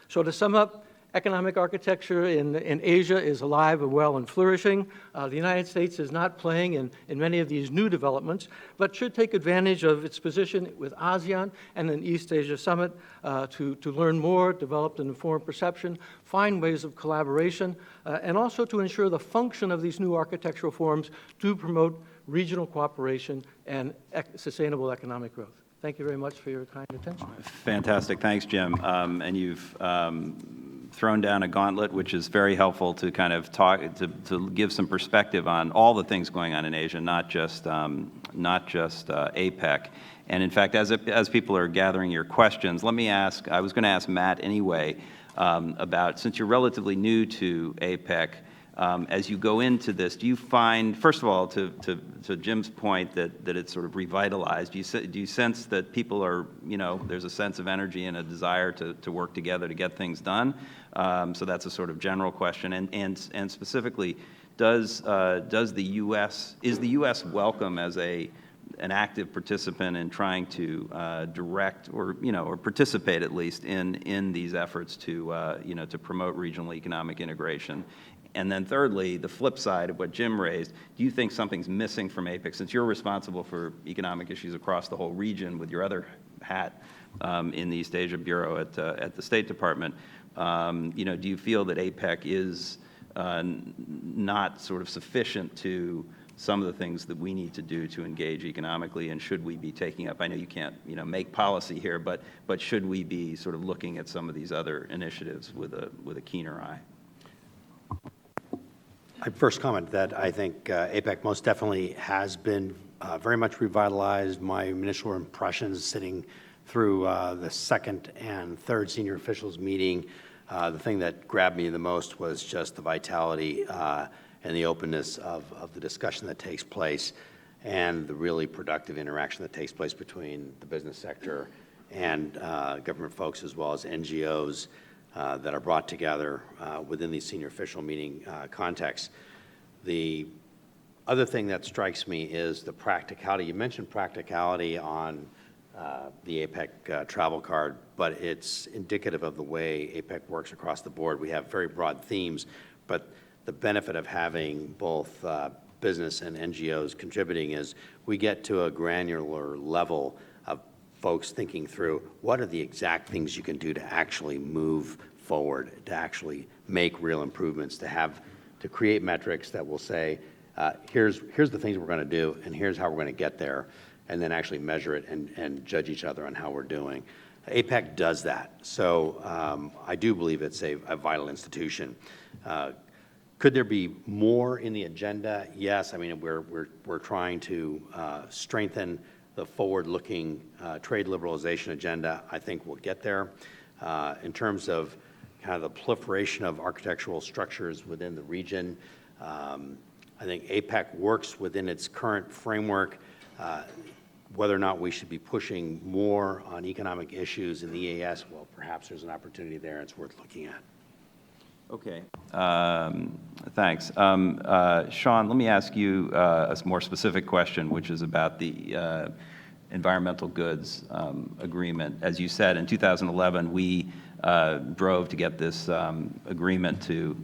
So to sum up, economic architecture in Asia is alive and well and flourishing. The United States is not playing in many of these new developments, but should take advantage of its position with ASEAN and an East Asia Summit to learn more, develop an informed perception, find ways of collaboration, and also to ensure the function of these new architectural forums to promote regional cooperation and sustainable economic growth. Thank you very much for your kind attention. Fantastic. Thanks, Jim. And you've thrown down a gauntlet, which is very helpful to kind of to give some perspective on all the things going on in Asia, not just APEC. And in fact, as people are gathering your questions, let me ask, I was going to ask Matt anyway, about, since you're relatively new to APEC, as you go into this, do you find, first of all, to Jim's point that it's sort of revitalized, do you sense that people are, there's a sense of energy and a desire to work together to get things done? So that's a sort of general question. And specifically, is the U.S. welcome as a an active participant in trying to direct or, or participate at least in these efforts to, to promote regional economic integration? And then thirdly, the flip side of what Jim raised, do you think something's missing from APEC? Since you're responsible for economic issues across the whole region with your other hat in the East Asia Bureau at the State Department, do you feel that APEC is not sort of sufficient to some of the things that we need to do to engage economically, and should we be taking up, I know you can't, make policy here, but should we be sort of looking at some of these other initiatives with a keener eye? I'd first comment that I think APEC most definitely has been very much revitalized. My initial impressions sitting through the second and third senior officials meeting, the thing that grabbed me the most was just the vitality and the openness of the discussion that takes place and the really productive interaction that takes place between the business sector and government folks, as well as NGOs that are brought together within these senior official meeting contexts. The other thing that strikes me is the practicality. You mentioned practicality on the APEC travel card, but it's indicative of the way APEC works across the board. We have very broad themes, but the benefit of having both business and NGOs contributing is we get to a granular level of folks thinking through what are the exact things you can do to actually move forward, to actually make real improvements, to create metrics that will say, here's the things we're going to do, and here's how we're going to get there, and then actually measure it and judge each other on how we're doing. APEC does that. So I do believe it's a vital institution. Could there be more in the agenda? Yes. I mean, we're trying to strengthen the forward-looking trade liberalization agenda. I think we'll get there. In terms of kind of the proliferation of architectural structures within the region, I think APEC works within its current framework. Whether or not we should be pushing more on economic issues in the EAS, well, perhaps there's an opportunity there. It's worth looking at. Okay, thanks. Sean, let me ask you a more specific question, which is about the environmental goods agreement. As you said, in 2011, we drove to get this agreement to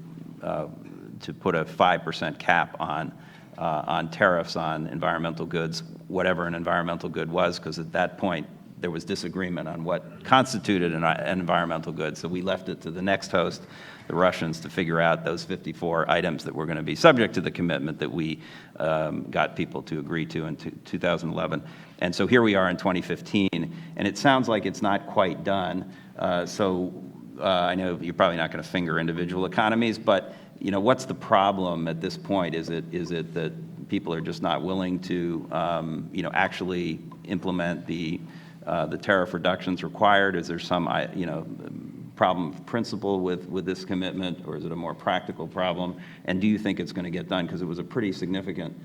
put a 5% cap on tariffs on environmental goods, whatever an environmental good was, because at that point there was disagreement on what constituted an environmental good. So we left it to the next host, the Russians, to figure out those 54 items that were going to be subject to the commitment that we got people to agree to in 2011. And so here we are in 2015, and it sounds like it's not quite done. I know you're probably not going to finger individual economies, but what's the problem at this point? Is it that people are just not willing to actually implement the tariff reductions required? Is there some problem of principle with this commitment, or is it a more practical problem? And do you think it's going to get done? Because it was a pretty significant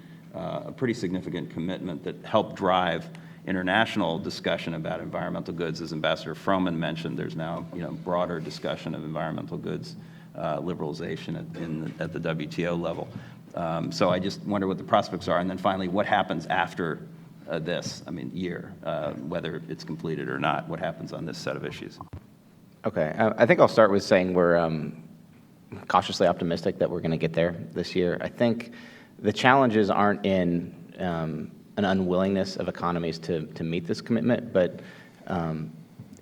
commitment that helped drive international discussion about environmental goods. As Ambassador Froman mentioned, there's now broader discussion of environmental goods liberalization at the WTO level. So I just wonder what the prospects are. And then finally, what happens after this, year, whether it's completed or not, what happens on this set of issues? Okay, I think I'll start with saying we're cautiously optimistic that we're going to get there this year. I think the challenges aren't in an unwillingness of economies to meet this commitment, but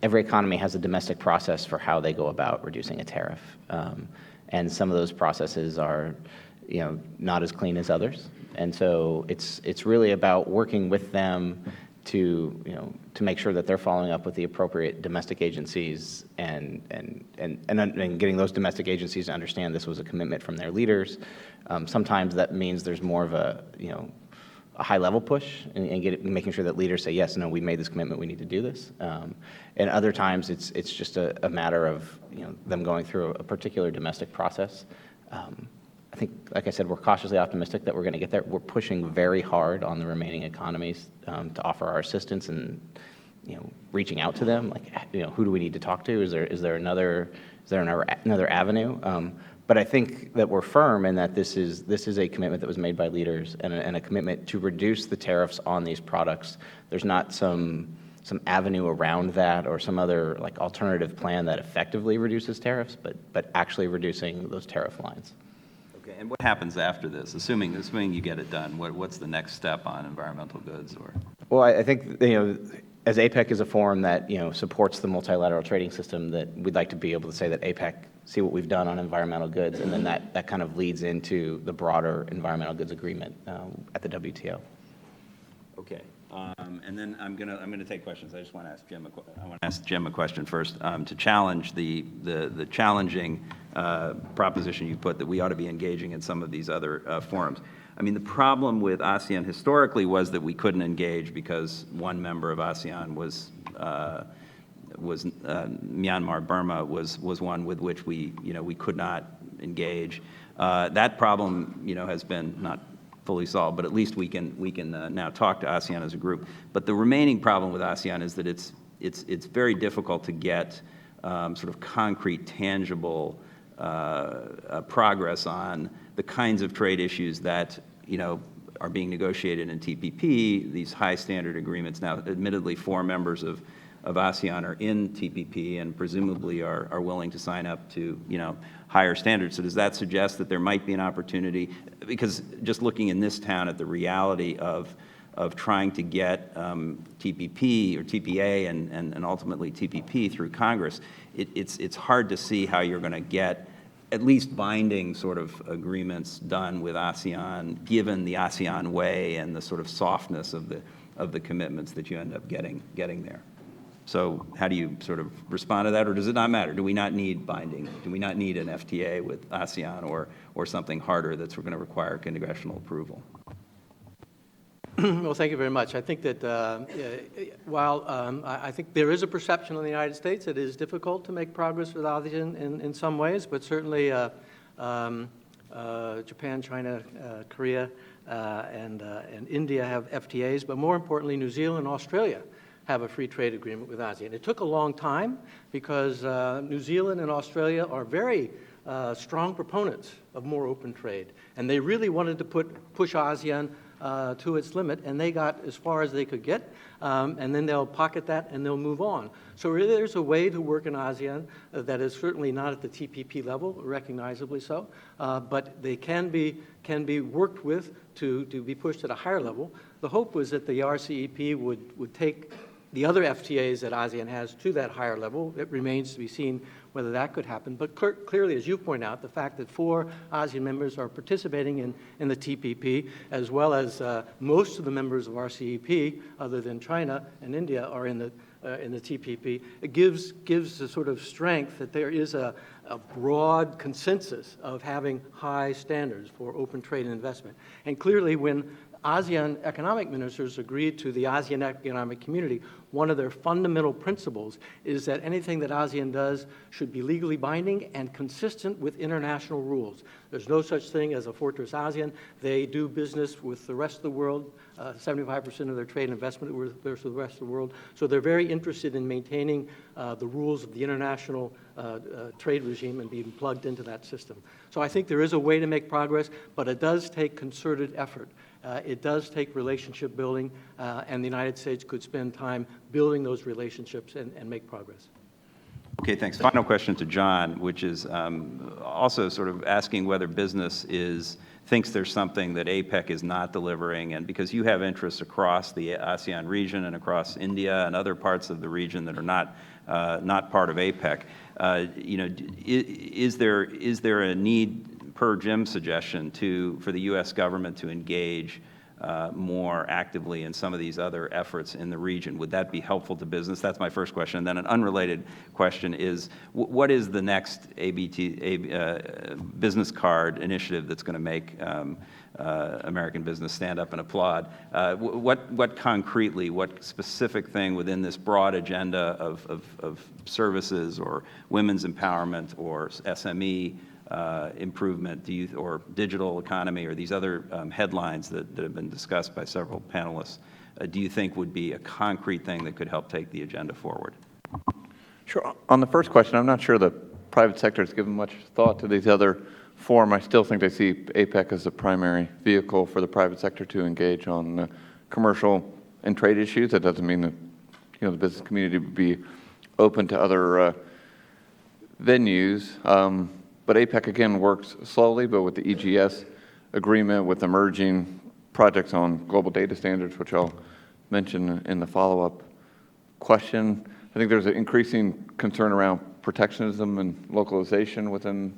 every economy has a domestic process for how they go about reducing a tariff. And some of those processes are not as clean as others. And so it's really about working with them to make sure that they're following up with the appropriate domestic agencies and getting those domestic agencies to understand this was a commitment from their leaders. Sometimes that means there's more of a high-level push and making sure that leaders say, yes, no, we made this commitment, we need to do this. And other times it's just a matter of them going through a particular domestic process. I think, like I said, we're cautiously optimistic that we're going to get there. We're pushing very hard on the remaining economies to offer our assistance and reaching out to them. Like, who do we need to talk to? Is there another avenue? But I think that we're firm in that this is a commitment that was made by leaders and a commitment to reduce the tariffs on these products. There's not some avenue around that or some other like alternative plan that effectively reduces tariffs, but actually reducing those tariff lines. Okay, and what happens after this? Assuming you get it done, what's the next step on environmental goods? Or Well, I think, as APEC is a forum that, supports the multilateral trading system, that we'd like to be able to say that APEC see what we've done on environmental goods, and then that kind of leads into the broader environmental goods agreement at the WTO. okay, and then I'm gonna take questions. I just want to ask Jim a question first to challenge the challenging proposition you put that we ought to be engaging in some of these other forums. I mean, the problem with ASEAN historically was that we couldn't engage because one member of ASEAN was Myanmar, Burma was one with which we could not engage. That problem, has been not fully solved, but at least we can now talk to ASEAN as a group. But the remaining problem with ASEAN is that it's very difficult to get sort of concrete, tangible progress on the kinds of trade issues that are being negotiated in TPP. These high standard agreements now, admittedly, 4 members of ASEAN are in TPP and presumably are willing to sign up to higher standards. So does that suggest that there might be an opportunity? Because just looking in this town at the reality of trying to get TPP or TPA and ultimately TPP through Congress, it's hard to see how you're going to get at least binding sort of agreements done with ASEAN, given the ASEAN way and the sort of softness of the commitments that you end up getting there. So how do you sort of respond to that, or does it not matter? Do we not need binding? Do we not need an FTA with ASEAN or something harder that's going to require congressional approval? Well, thank you very much. I think that while I think there is a perception in the United States that it is difficult to make progress with ASEAN in some ways, but certainly Japan, China, Korea, and India have FTAs, but more importantly, New Zealand and Australia have a free trade agreement with ASEAN. It took a long time because New Zealand and Australia are very strong proponents of more open trade, and they really wanted to push ASEAN to its limit, and they got as far as they could get, and then they'll pocket that and they'll move on. So really there's a way to work in ASEAN that is certainly not at the TPP level, recognizably so, but they can be worked with to be pushed at a higher level. The hope was that the RCEP would take the other FTAs that ASEAN has to that higher level. It remains to be seen whether that could happen. But clearly, as you point out, the fact that 4 ASEAN members are participating in the TPP, as well as most of the members of RCEP, other than China and India, are in the TPP, it gives the sort of strength that there is a broad consensus of having high standards for open trade and investment. And clearly, when ASEAN economic ministers agreed to the ASEAN Economic Community, one of their fundamental principles is that anything that ASEAN does should be legally binding and consistent with international rules. There's no such thing as a fortress ASEAN. They do business with the rest of the world, 75% of their trade and investment with the rest of the world. So they're very interested in maintaining the rules of the international trade regime and being plugged into that system. So I think there is a way to make progress, but it does take concerted effort. It does take relationship building, and the United States could spend time building those relationships and make progress. Okay, thanks. Final question to John, which is also sort of asking whether business thinks there's something that APEC is not delivering, and because you have interests across the ASEAN region and across India and other parts of the region that are not part of APEC, is there a need, per Jim's suggestion, for the U.S. government to engage more actively in some of these other efforts in the region? Would that be helpful to business? That's my first question. And then an unrelated question is, what is the next business card initiative that's going to make American business stand up and applaud? What concretely, what specific thing within this broad agenda of services or women's empowerment or SME improvement, or digital economy, or these other headlines that have been discussed by several panelists, do you think would be a concrete thing that could help take the agenda forward? Sure. On the first question, I'm not sure the private sector has given much thought to these other forums, I still think they see APEC as the primary vehicle for the private sector to engage on commercial and trade issues. That doesn't mean that the business community would be open to other venues. But APEC, again, works slowly, but with the EGS agreement, with emerging projects on global data standards, which I'll mention in the follow-up question, I think there's an increasing concern around protectionism and localization within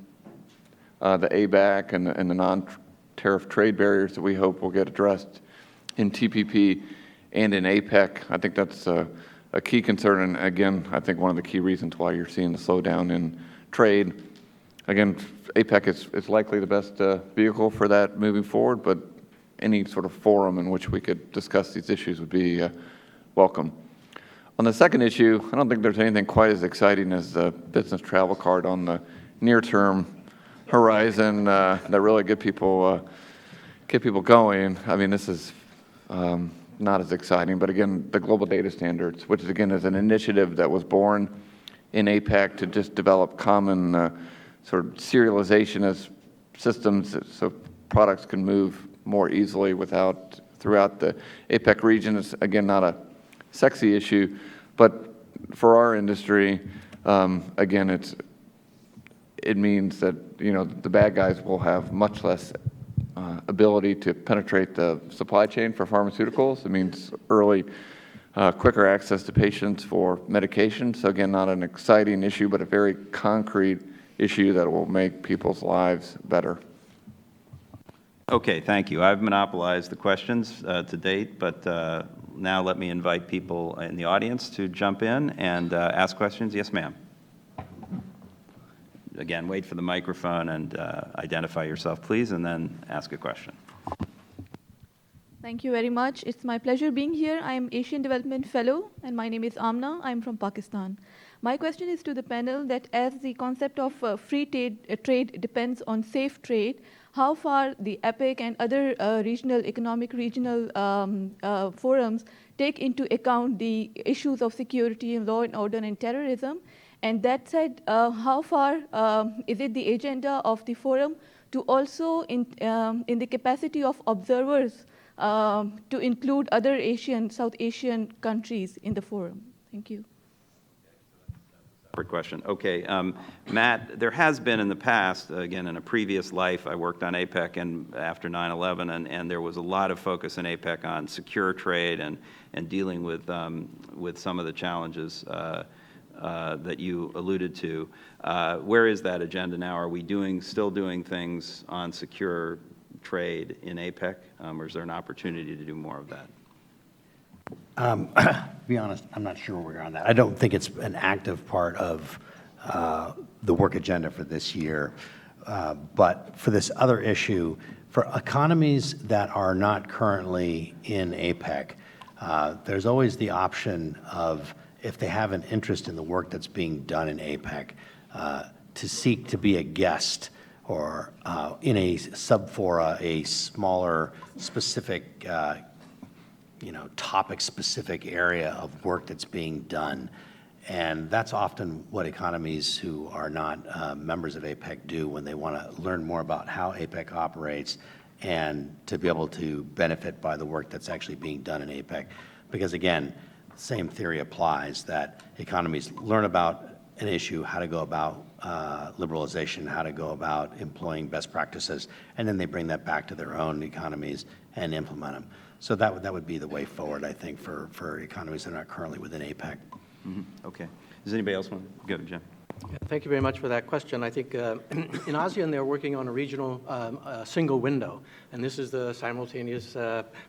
the ABAC and the non-tariff trade barriers that we hope will get addressed in TPP and in APEC. I think that's a key concern, and again, I think one of the key reasons why you're seeing the slowdown in trade. Again, APEC is likely the best vehicle for that moving forward, but any sort of forum in which we could discuss these issues would be welcome. On the second issue, I don't think there's anything quite as exciting as the business travel card on the near-term horizon that really get people going. I mean, this is not as exciting, but again, the global data standards, which again is an initiative that was born in APEC to just develop common sort of serialization as systems so products can move more easily throughout the APEC region. It's again not a sexy issue, but for our industry, again, it means that the bad guys will have much less ability to penetrate the supply chain for pharmaceuticals. It means quicker access to patients for medication. So again, not an exciting issue, but a very concrete issue that will make people's lives better. Okay, thank you. I've monopolized the questions to date, but now let me invite people in the audience to jump in and ask questions. Yes, ma'am. Again, wait for the microphone and identify yourself, please, and then ask a question. Thank you very much. It's my pleasure being here. I am Asian Development Fellow, and my name is Amna. I'm from Pakistan. My question is to the panel that as the concept of free trade depends on safe trade, how far the APEC and other regional forums take into account the issues of security and law and order and terrorism? And that said, how far is it the agenda of the forum to also, in the capacity of observers, to include other South Asian countries in the forum? Thank you. Separate question. Okay, Matt, there has been in the past, again, in a previous life, I worked on APEC and after 9/11, and there was a lot of focus in APEC on secure trade and dealing with some of the challenges that you alluded to. Where is that agenda now? Are we still doing things on secure trade in APEC, or is there an opportunity to do more of that? To be honest, I'm not sure where we're on that. I don't think it's an active part of the work agenda for this year. But for this other issue, for economies that are not currently in APEC, there's always the option of, if they have an interest in the work that's being done in APEC, to seek to be a guest or in a subfora, a smaller, specific, topic-specific area of work that's being done. And that's often what economies who are not members of APEC do when they want to learn more about how APEC operates and to be able to benefit by the work that's actually being done in APEC. Because again, same theory applies, that economies learn about an issue, how to go about liberalization, how to go about employing best practices, and then they bring that back to their own economies and implement them. So that would be the way forward, I think, for economies that are not currently within APEC. Mm-hmm. Okay. Does anybody else want to go, Jim? Yeah, thank you very much for that question. I think in ASEAN they're working on a regional single window, and this is the simultaneous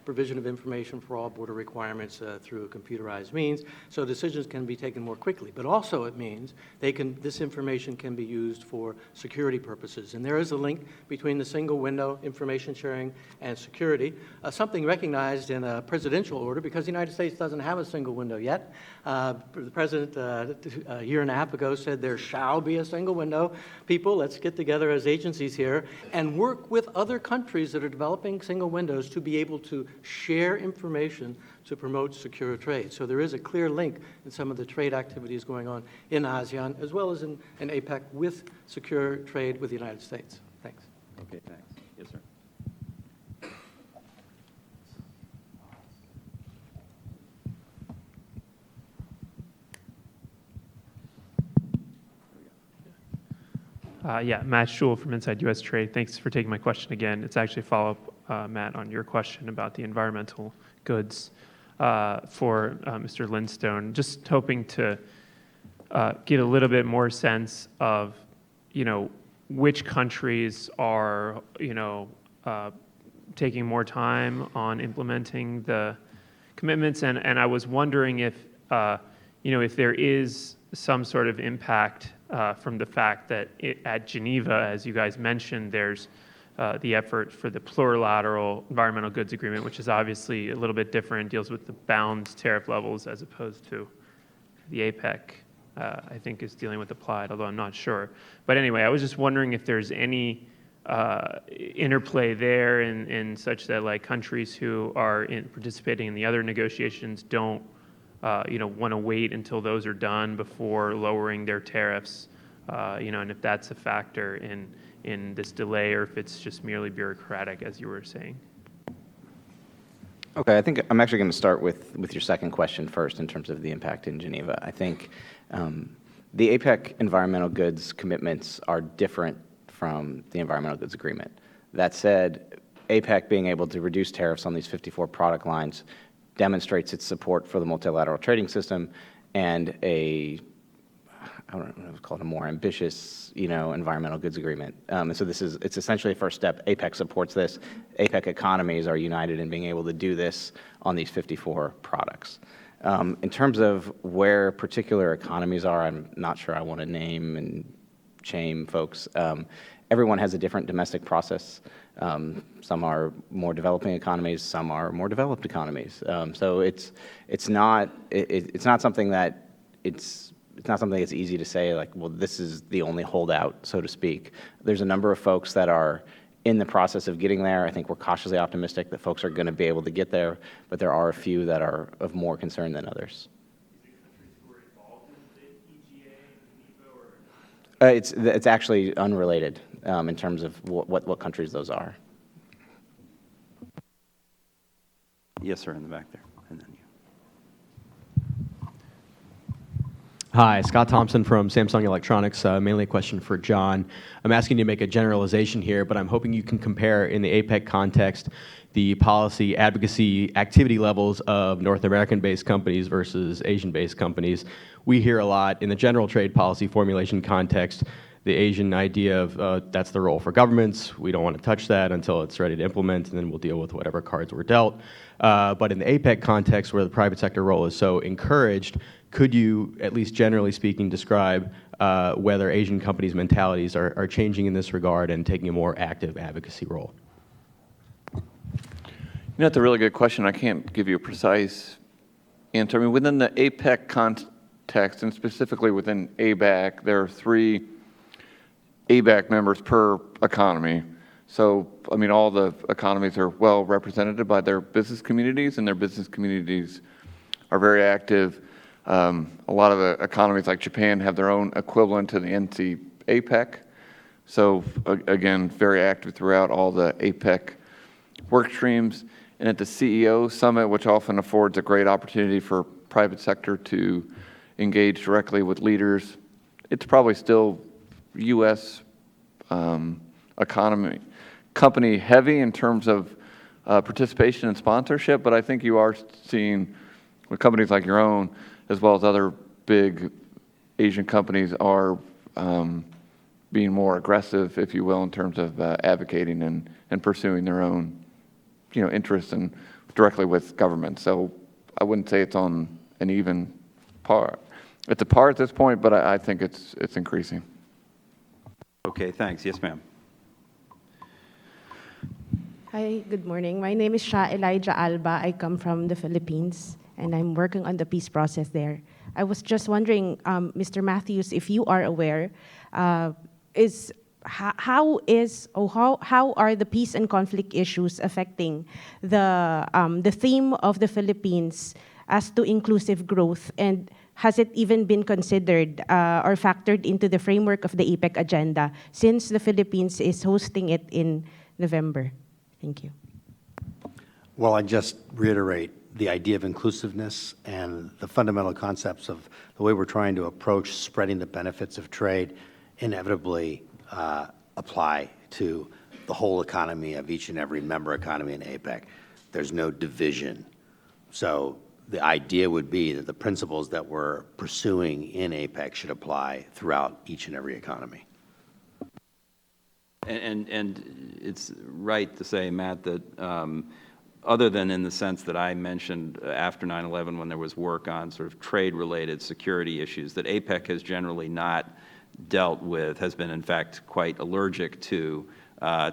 provision of information for all border requirements through a computerized means, so decisions can be taken more quickly. But also it means this information can be used for security purposes, and there is a link between the single window, information sharing, and security, something recognized in a presidential order because the United States doesn't have a single window yet. The president, a year and a half ago, said there shall be a single window. People, let's get together as agencies here and work with other countries that are developing single windows to be able to share information to promote secure trade. So there is a clear link in some of the trade activities going on in ASEAN, as well as in APEC, with secure trade with the United States. Thanks. Okay, thanks. Yes, sir. Yeah, Matt Scholl from Inside U.S. Trade. Thanks for taking my question again. It's actually a follow-up, Matt, on your question about the environmental goods for Mr. Lindstone. Just hoping to get a little bit more sense of, which countries are, taking more time on implementing the commitments, and I was wondering if, if there is some sort of impact from the fact that at Geneva, as you guys mentioned, there's the effort for the plurilateral environmental goods agreement, which is obviously a little bit different, deals with the bound tariff levels as opposed to the APEC, I think is dealing with applied, although I'm not sure. But anyway, I was just wondering if there's any interplay there in such that like countries who are participating in the other negotiations don't want to wait until those are done before lowering their tariffs, and if that's a factor in this delay or if it's just merely bureaucratic, as you were saying. Okay, I think I'm actually going to start with your second question first in terms of the impact in Geneva. I think the APEC environmental goods commitments are different from the environmental goods agreement. That said, APEC being able to reduce tariffs on these 54 product lines demonstrates its support for the multilateral trading system and I don't know, call it a more ambitious, environmental goods agreement. And so it's essentially a first step. APEC supports this. APEC economies are united in being able to do this on these 54 products. In terms of where particular economies are, I'm not sure I want to name and shame folks. Everyone has a different domestic process. Some are more developing economies, some are more developed economies. So it's not something that it's not something that's easy to say like, well, this is the only holdout, so to speak. There's a number of folks that are in the process of getting there. I think we're cautiously optimistic that folks are going to be able to get there, but there are a few that are of more concern than others. It's actually unrelated in terms of what countries those are. Yes, sir, in the back there. And then you. Hi, Scott Thompson from Samsung Electronics. Mainly a question for John. I'm asking you to make a generalization here, but I'm hoping you can compare in the APEC context the policy advocacy activity levels of North American-based companies versus Asian-based companies. We hear a lot in the general trade policy formulation context, the Asian idea of that's the role for governments. We don't want to touch that until it's ready to implement, and then we'll deal with whatever cards were dealt. But in the APEC context, where the private sector role is so encouraged, could you, at least generally speaking, describe whether Asian companies' mentalities are changing in this regard and taking a more active advocacy role? That's a really good question. I can't give you a precise answer. I mean, within the APEC context, and specifically within ABAC, there are 3 ABAC members per economy. So, I mean, all the economies are well represented by their business communities, and their business communities are very active. A lot of the economies like Japan have their own equivalent to the NC APEC. So, again, very active throughout all the APEC work streams. And at the CEO Summit, which often affords a great opportunity for private sector to engage directly with leaders, it's probably still U.S. company heavy in terms of participation and sponsorship, but I think you are seeing with companies like your own, as well as other big Asian companies, are being more aggressive, if you will, in terms of advocating and pursuing their own, interests and directly with government. So I wouldn't say it's on an even par. It's a par at this point, but I think it's increasing. Okay, thanks. Yes, ma'am. Hi, good morning. My name is Shah Elijah Alba. I come from the Philippines, and I'm working on the peace process there. I was just wondering, Mr. Matthews, if you are aware, how are the peace and conflict issues affecting the theme of the Philippines as to inclusive growth, and has it even been considered or factored into the framework of the APEC agenda since the Philippines is hosting it in November? Thank you. Well, I just reiterate the idea of inclusiveness and the fundamental concepts of the way we're trying to approach spreading the benefits of trade inevitably apply to the whole economy of each and every member economy in APEC. There's no division. So the idea would be that the principles that we're pursuing in APEC should apply throughout each and every economy. And it's right to say, Matt, that other than in the sense that I mentioned after 9/11 when there was work on sort of trade-related security issues, that APEC has generally not dealt with, has been in fact quite allergic to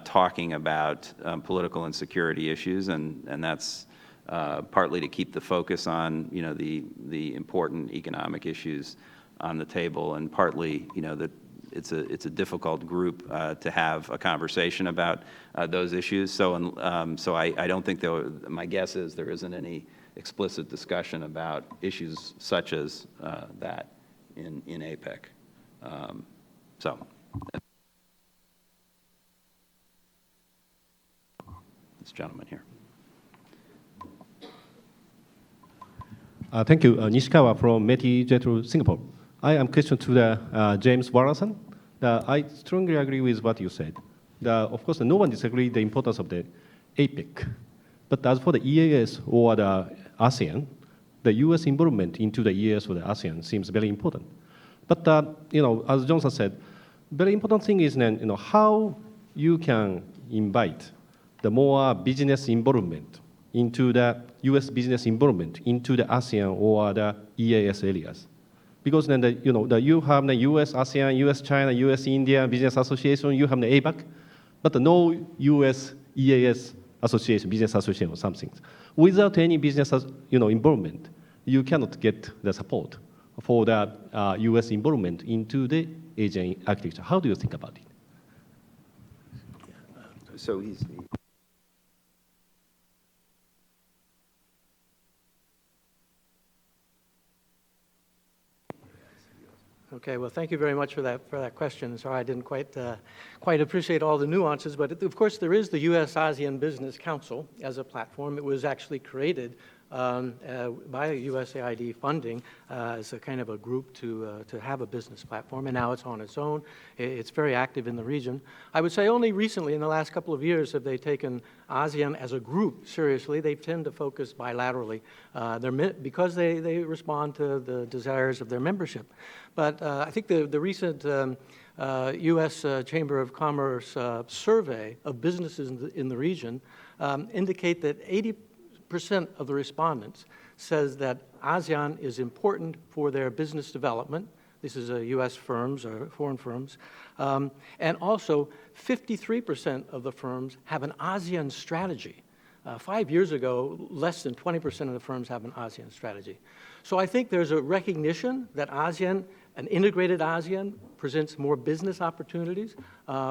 talking about political and security issues, and that's partly to keep the focus on, you know, the important economic issues on the table, and partly, you know, that it's a difficult group to have a conversation about those issues. So I don't think my guess is there isn't any explicit discussion about issues such as that in APEC. This gentleman here. Thank you. Nishikawa from Meti Jetro, Singapore. I am question to the James Wallason. I strongly agree with what you said. Of course, no one disagrees the importance of the APEC. But as for the EAS or the ASEAN, the U.S. involvement into the EAS or the ASEAN seems very important. But you know, as Johnson said, very important thing is then, you know, how you can invite the more business involvement into the U.S. business involvement into the ASEAN or the EAS areas. Because then, you have the U.S. ASEAN, U.S. China, U.S. India Business Association, you have the APEC, but no U.S. EAS association, business association or something. Without any business, involvement, you cannot get the support for the U.S. involvement into the Asian architecture. How do you think about it? So he's... Okay, well, thank you very much for that question. Sorry, I didn't quite appreciate all the nuances, but of course there is the U.S. ASEAN Business Council as a platform. It was actually created by USAID funding as a kind of a group to have a business platform, and now it's on its own. It's very active in the region. I would say only recently, in the last couple of years, have they taken ASEAN as a group seriously. They tend to focus bilaterally because they respond to the desires of their membership. But I think the recent U.S. Chamber of Commerce survey of businesses in the region indicate that 80% of the respondents says that ASEAN is important for their business development. This is U.S. firms or foreign firms. And also, 53% of the firms have an ASEAN strategy. 5 years ago, less than 20% of the firms have an ASEAN strategy. So I think there's a recognition that ASEAN, an integrated ASEAN, presents more business opportunities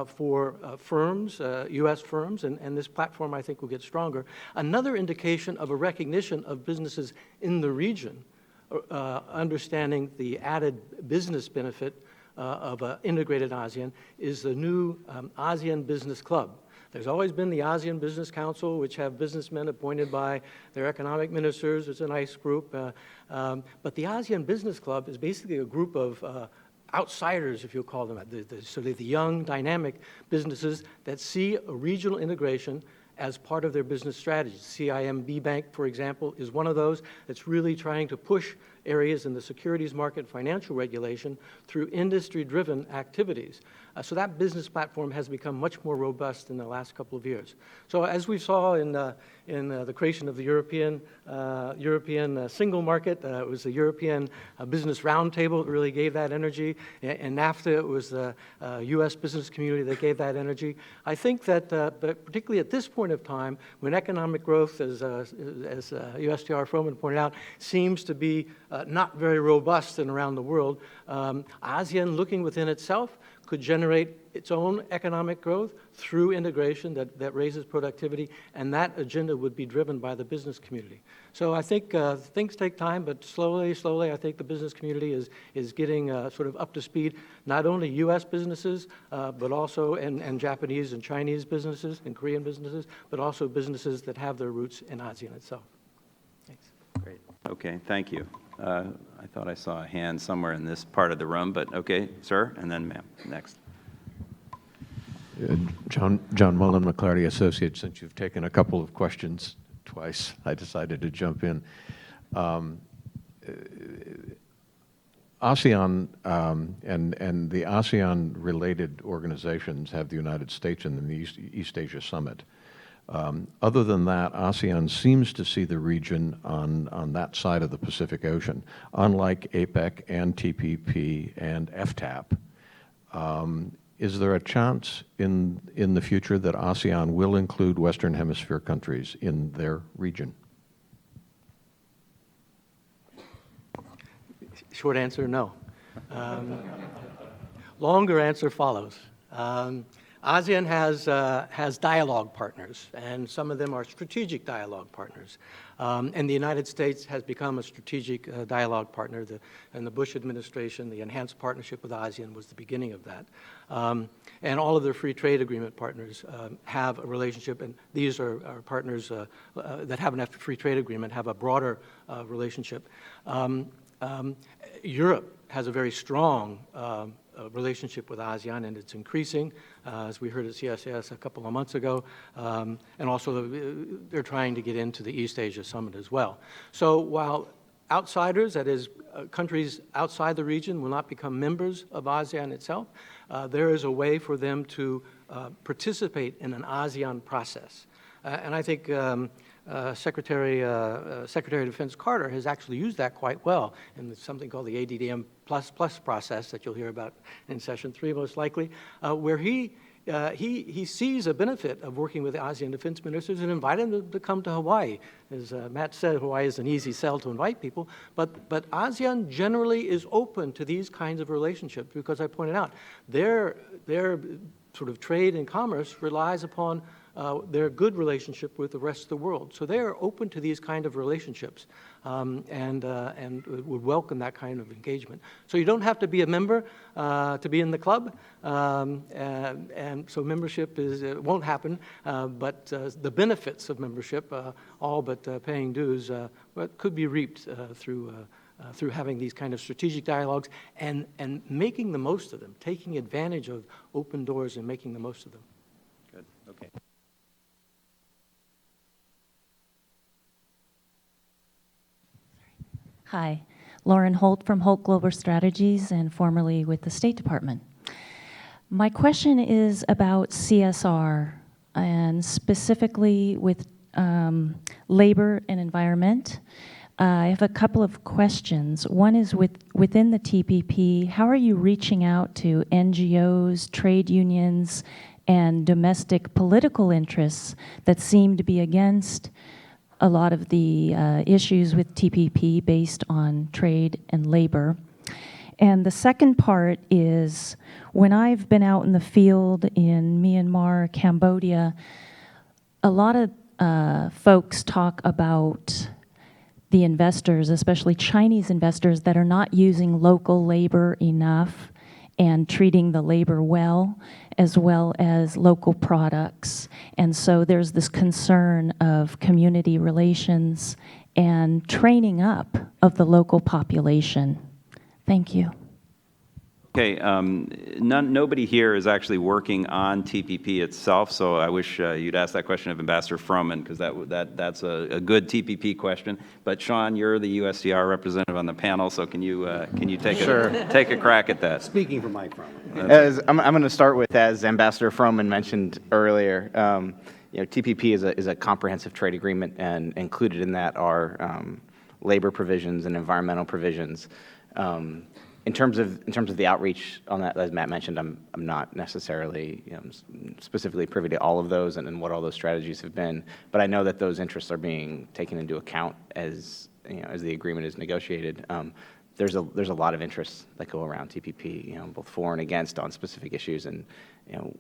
for firms, U.S. firms, and this platform, I think, will get stronger. Another indication of a recognition of businesses in the region, understanding the added business benefit of an integrated ASEAN, is the new ASEAN Business Club. There's always been the ASEAN Business Council, which have businessmen appointed by their economic ministers. It's a nice group. But the ASEAN Business Club is basically a group of outsiders, if you call them, sort of the young, dynamic businesses that see a regional integration as part of their business strategy. CIMB Bank, for example, is one of those that's really trying to push areas in the securities market financial regulation through industry-driven activities. So that business platform has become much more robust in the last couple of years. So as we saw in the creation of the European single market, it was the European Business Roundtable that really gave that energy. And NAFTA, it was the U.S. business community that gave that energy. I think that, but particularly at this point of time, when economic growth, as USTR Froman pointed out, seems to be not very robust and around the world. ASEAN, looking within itself, could generate its own economic growth through integration that raises productivity, and that agenda would be driven by the business community. So I think things take time, but slowly, I think the business community is getting sort of up to speed, not only U.S. businesses, but also, and Japanese and Chinese businesses and Korean businesses, but also businesses that have their roots in ASEAN itself. Thanks. Great. Okay, thank you. I thought I saw a hand somewhere in this part of the room, but okay, sir, and then ma'am, next. John Mullen, McClarty Associates. Since you've taken a couple of questions twice, I decided to jump in. ASEAN and the ASEAN-related organizations have the United States in the East Asia Summit. Other than that, ASEAN seems to see the region on that side of the Pacific Ocean, unlike APEC and TPP and FTAP. Is there a chance in the future that ASEAN will include Western Hemisphere countries in their region? Short answer, no. Longer answer follows. ASEAN has dialogue partners, and some of them are strategic dialogue partners. And the United States has become a strategic dialogue partner. And the Bush administration, the enhanced partnership with ASEAN was the beginning of that. And all of their free trade agreement partners have a relationship, and these are partners that have a free trade agreement, have a broader relationship. Europe has a very strong relationship with ASEAN, and it's increasing, as we heard at CSIS a couple of months ago, and also they're trying to get into the East Asia Summit as well. So while outsiders, that is, countries outside the region, will not become members of ASEAN itself, there is a way for them to participate in an ASEAN process. And I think Secretary of Defense Carter has actually used that quite well in something called the ADDM++ process that you'll hear about in session 3 most likely, where he sees a benefit of working with the ASEAN defense ministers and invited them to come to Hawaii. As Matt said, Hawaii is an easy sell to invite people, but ASEAN generally is open to these kinds of relationships because I pointed out their sort of trade and commerce relies upon their good relationship with the rest of the world. So they are open to these kind of relationships and would welcome that kind of engagement. So you don't have to be a member to be in the club, and so membership won't happen, but the benefits of membership, all but paying dues, could be reaped through having these kind of strategic dialogues and making the most of them, taking advantage of open doors and making the most of them. Good, okay. Hi, Lauren Holt from Holt Global Strategies and formerly with the State Department. My question is about CSR and specifically with labor and environment. I have a couple of questions. One is within the TPP, how are you reaching out to NGOs, trade unions, and domestic political interests that seem to be against a lot of the issues with TPP based on trade and labor? And the second part is, when I've been out in the field in Myanmar, Cambodia, a lot of folks talk about the investors, especially Chinese investors, that are not using local labor enough and treating the labor well as local products. And so there's this concern of community relations and training up of the local population. Thank you. Okay, nobody here is actually working on TPP itself, so I wish you'd ask that question of Ambassador Froman, because that's a good TPP question. But Sean, you're the USTR representative on the panel, so can you take a crack at that? Speaking for Mike Froman. I'm going to start with, as Ambassador Froman mentioned earlier, TPP is a comprehensive trade agreement, and included in that are labor provisions and environmental provisions. In terms of the outreach on that, as Matt mentioned, I'm not necessarily specifically privy to all of those and what all those strategies have been, but I know that those interests are being taken into account as as the agreement is negotiated, there's a lot of interests that go around TPP, both for and against on specific issues. And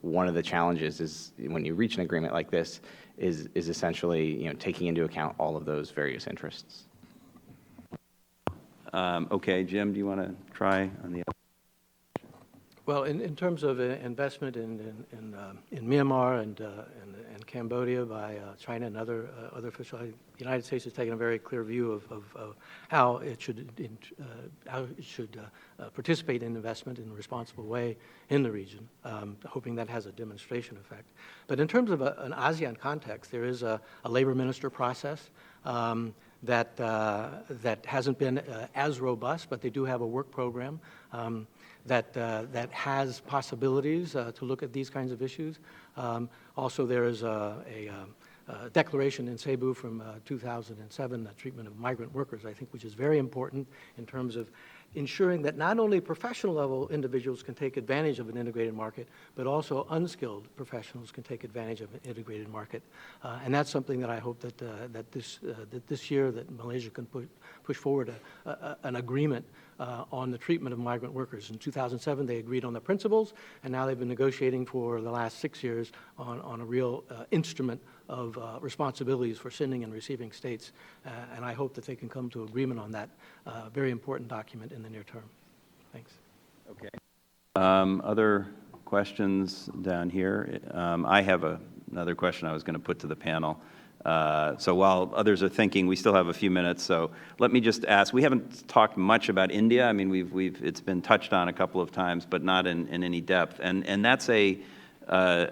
one of the challenges is when you reach an agreement like this is essentially taking into account all of those various interests. Okay, Jim, do you want to try on the other? Well, in terms of investment in Myanmar and Cambodia by China and other officials, the United States has taken a very clear view of how it should participate in investment in a responsible way in the region, hoping that has a demonstration effect. But in terms of an ASEAN context, there is a labor minister process that hasn't been as robust, but they do have a work program that has possibilities to look at these kinds of issues. Also, there is a declaration in Cebu from 2007, the treatment of migrant workers, I think, which is very important in terms of ensuring that not only professional level individuals can take advantage of an integrated market, but also unskilled professionals can take advantage of an integrated market. And that's something that I hope that this year that Malaysia can push forward an agreement on the treatment of migrant workers. In 2007, they agreed on the principles, and now they've been negotiating for the last 6 years on a real instrument of responsibilities for sending and receiving states. And I hope that they can come to agreement on that very important document in the near term. Thanks. Okay. Other questions down here? I have another question I was going to put to the panel. So while others are thinking, we still have a few minutes. So let me just ask, we haven't talked much about India. I mean, it's been touched on a couple of times, but not in any depth. And that's a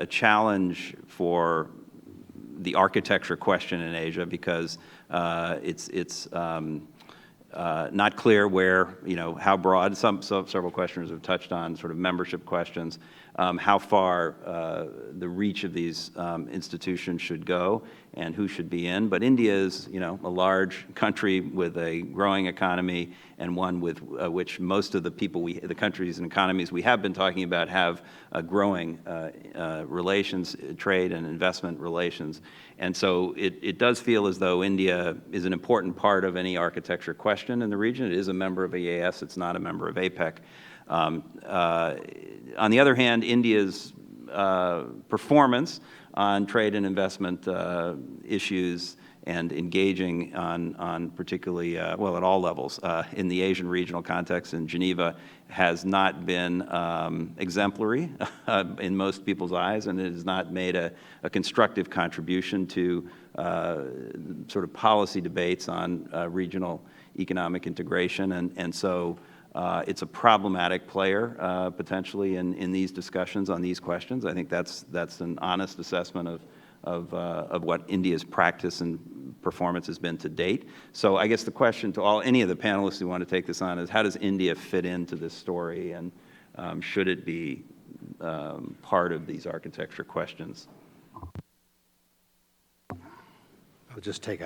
challenge for the architecture question in Asia, because it's not clear where, how broad. Several questioners have touched on sort of membership questions, how far the reach of these institutions should go and who should be in. But India is, a large country with a growing economy, and one with which most of the people, the countries and economies we have been talking about, have growing relations, trade and investment relations. And so it does feel as though India is an important part of any architecture question in the region. It is a member of EAS. It's not a member of APEC. On the other hand, India's performance on trade and investment issues and engaging on particularly, well, at all levels in the Asian regional context in Geneva has not been exemplary in most people's eyes, and it has not made a constructive contribution to sort of policy debates on regional economic integration. And so it's a problematic player potentially in these discussions on these questions. I think that's an honest assessment of what India's practice and performance has been to date. So I guess the question to any of the panelists who want to take this on is, how does India fit into this story, and should it be part of these architecture questions? I'll just take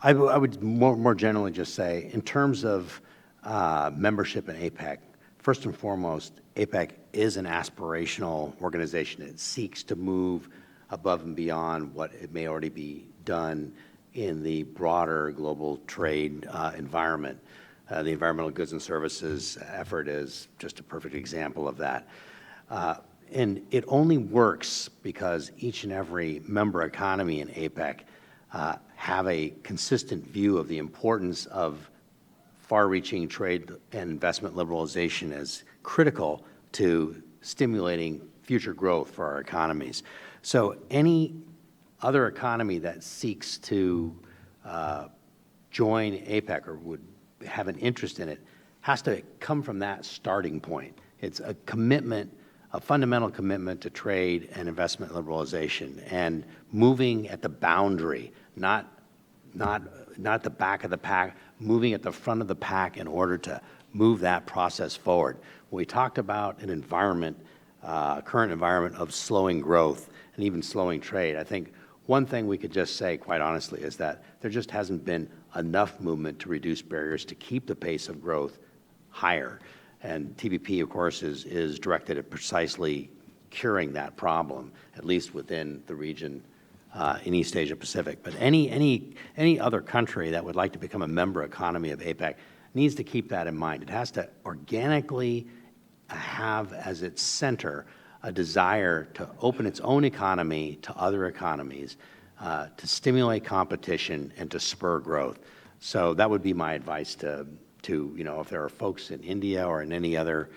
I would more generally just say, in terms of membership in APEC, first and foremost, APEC is an aspirational organization. It seeks to move above and beyond what it may already be done in the broader global trade environment. The environmental goods and services effort is just a perfect example of that. And it only works because each and every member economy in APEC have a consistent view of the importance of far-reaching trade and investment liberalization as critical to stimulating future growth for our economies. So any other economy that seeks to join APEC or would have an interest in it has to come from that starting point. It's a commitment, a fundamental commitment to trade and investment liberalization, and moving at the boundary, not the back of the pack, moving at the front of the pack in order to move that process forward. We talked about an environment, current environment of slowing growth and even slowing trade. I think one thing we could just say, quite honestly, is that there just hasn't been enough movement to reduce barriers to keep the pace of growth higher. And TPP, of course, is directed at precisely curing that problem, at least within the region in East Asia Pacific. But any other country that would like to become a member economy of APEC needs to keep that in mind. It has to organically have as its center a desire to open its own economy to other economies, to stimulate competition and to spur growth. So that would be my advice to if there are folks in India or in any other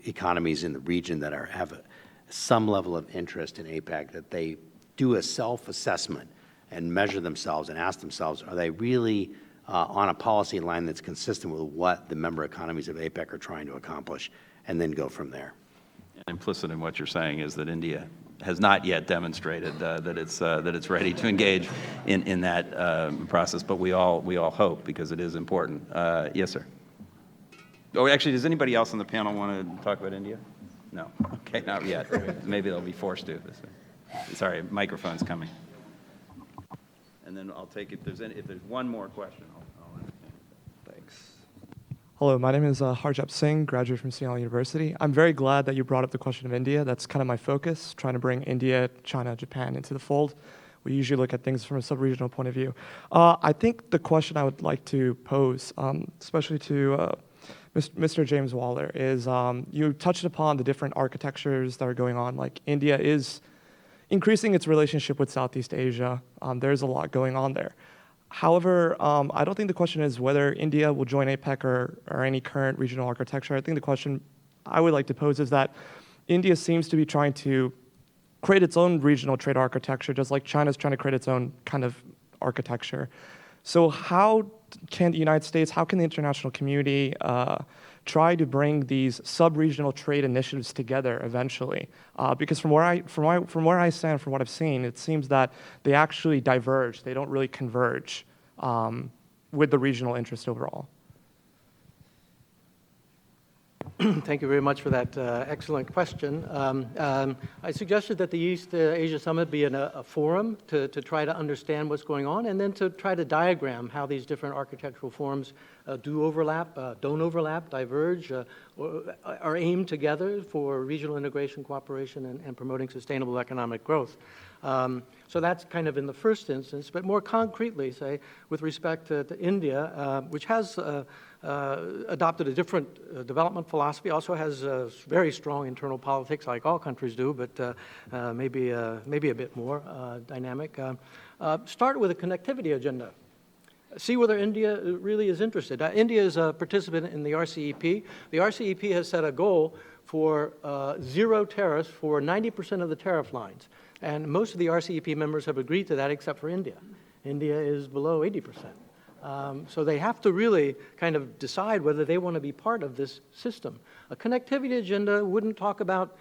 economies in the region that have some level of interest in APEC, that they do a self-assessment and measure themselves and ask themselves, are they really on a policy line that's consistent with what the member economies of APEC are trying to accomplish, and then go from there. Implicit in what you're saying is that India has not yet demonstrated that it's ready to engage in that process, but we all hope, because it is important. Yes, sir. Oh, actually, does anybody else on the panel want to talk about India? No. Okay, not yet. Maybe they'll be forced to. Sorry, microphone's coming. And then I'll take if there's one more question, I'll entertain it. Thanks. Hello, my name is Harjap Singh, graduate from Seattle University. I'm very glad that you brought up the question of India. That's kind of my focus, trying to bring India, China, Japan into the fold. We usually look at things from a sub-regional point of view. I think the question I would like to pose, especially to Mr. James Waller, is you touched upon the different architectures that are going on. Like India is increasing its relationship with Southeast Asia. There's a lot going on there. However, I don't think the question is whether India will join APEC or any current regional architecture. I think the question I would like to pose is that India seems to be trying to create its own regional trade architecture, just like China's trying to create its own kind of architecture. So how can the United States, how can the international community try to bring these sub-regional trade initiatives together eventually? Because from where I stand, from what I've seen, it seems that they actually diverge. They don't really converge with the regional interest overall. Thank you very much for that excellent question. I suggested that the East Asia Summit be a forum to try to understand what's going on, and then to try to diagram how these different architectural forms do overlap, don't overlap, diverge, or are aimed together for regional integration, cooperation, and promoting sustainable economic growth. So that's kind of in the first instance, but more concretely, say, with respect to India, which has adopted a different development philosophy, also has very strong internal politics, like all countries do, but maybe a bit more dynamic. Start with a connectivity agenda. See whether India really is interested. India is a participant in the RCEP. The RCEP has set a goal for 0 tariffs for 90% of the tariff lines. And most of the RCEP members have agreed to that except for India. India is below 80%. So they have to really kind of decide whether they want to be part of this system. A connectivity agenda wouldn't talk about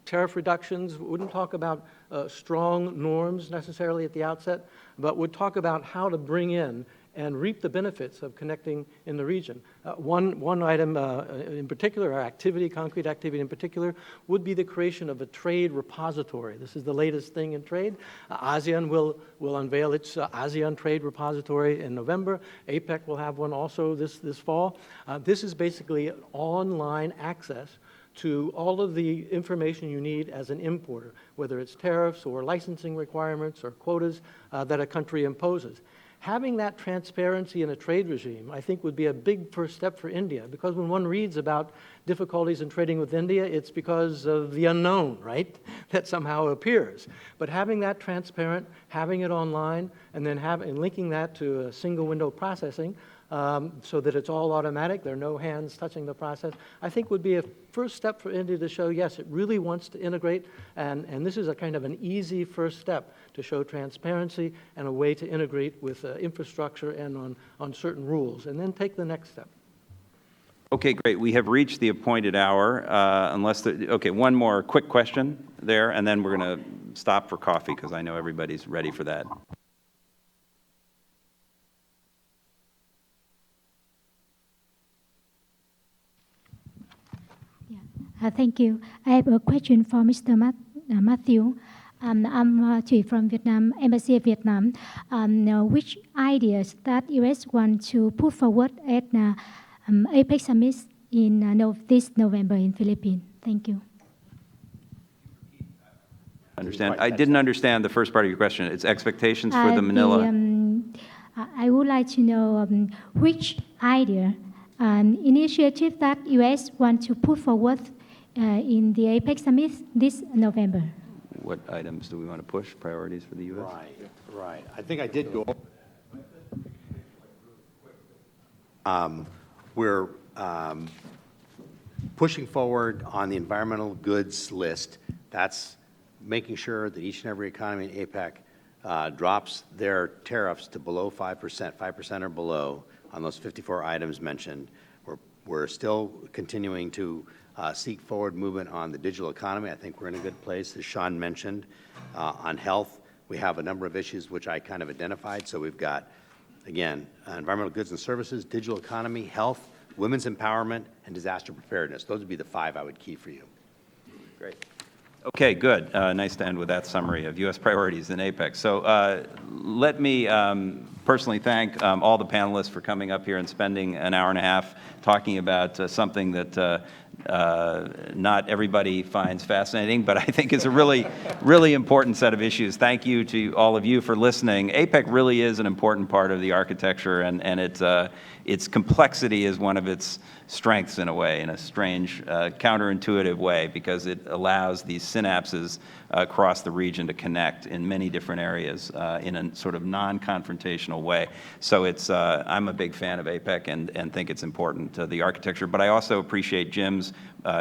tariff reductions, wouldn't talk about strong norms necessarily at the outset, but would talk about how to bring in and reap the benefits of connecting in the region. One item in particular, or concrete activity in particular, would be the creation of a trade repository. This is the latest thing in trade. ASEAN will unveil its ASEAN Trade Repository in November. APEC will have one also this fall. This is basically an online access to all of the information you need as an importer, whether it's tariffs or licensing requirements or quotas that a country imposes. Having that transparency in a trade regime, I think, would be a big first step for India, because when one reads about difficulties in trading with India, it's because of the unknown, right, that somehow appears. But having that transparent, having it online, and then linking that to a single window processing, so that it's all automatic, there are no hands touching the process, I think would be a first step for India to show, yes, it really wants to integrate, and this is a kind of an easy first step to show transparency and a way to integrate with infrastructure and on certain rules, and then take the next step. Okay, great. We have reached the appointed hour. Okay, one more quick question there, and then we're going to stop for coffee, because I know everybody's ready for that. Thank you. I have a question for Mr. Matthew. I'm Thủy from Vietnam, Embassy of Vietnam. Which ideas that U.S. want to put forward at APEC Summit in this November in Philippines? Thank you. understand. I didn't understand the first part of your question. It's expectations for the Manila. I would like to know which idea and initiative that U.S. want to put forward in the APEC summit this November. What items do we want to push, priorities for the U.S.? Right. I think I did go. We're pushing forward on the environmental goods list. That's making sure that each and every economy in APEC drops their tariffs to below 5%, 5% or below on those 54 items mentioned. We're still continuing to seek forward movement on the digital economy. I think we're in a good place, as Sean mentioned. On health, we have a number of issues which I kind of identified. So we've got, again, environmental goods and services, digital economy, health, women's empowerment, and disaster preparedness. Those would be the 5 I would key for you. Great. Okay, good. Nice to end with that summary of U.S. priorities in APEC. So let me personally thank all the panelists for coming up here and spending an hour and a half talking about something that not everybody finds fascinating, but I think is a really, really important set of issues. Thank you to all of you for listening. APEC really is an important part of the architecture, and its complexity is one of its strengths in a way, in a strange, counterintuitive way, because it allows these synapses across the region to connect in many different areas in a sort of non-confrontational way. So I'm a big fan of APEC and think it's important to the architecture, but I also appreciate Jim's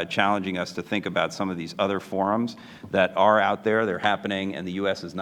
challenging us to think about some of these other forums that are out there, they're happening, and the U.S. is not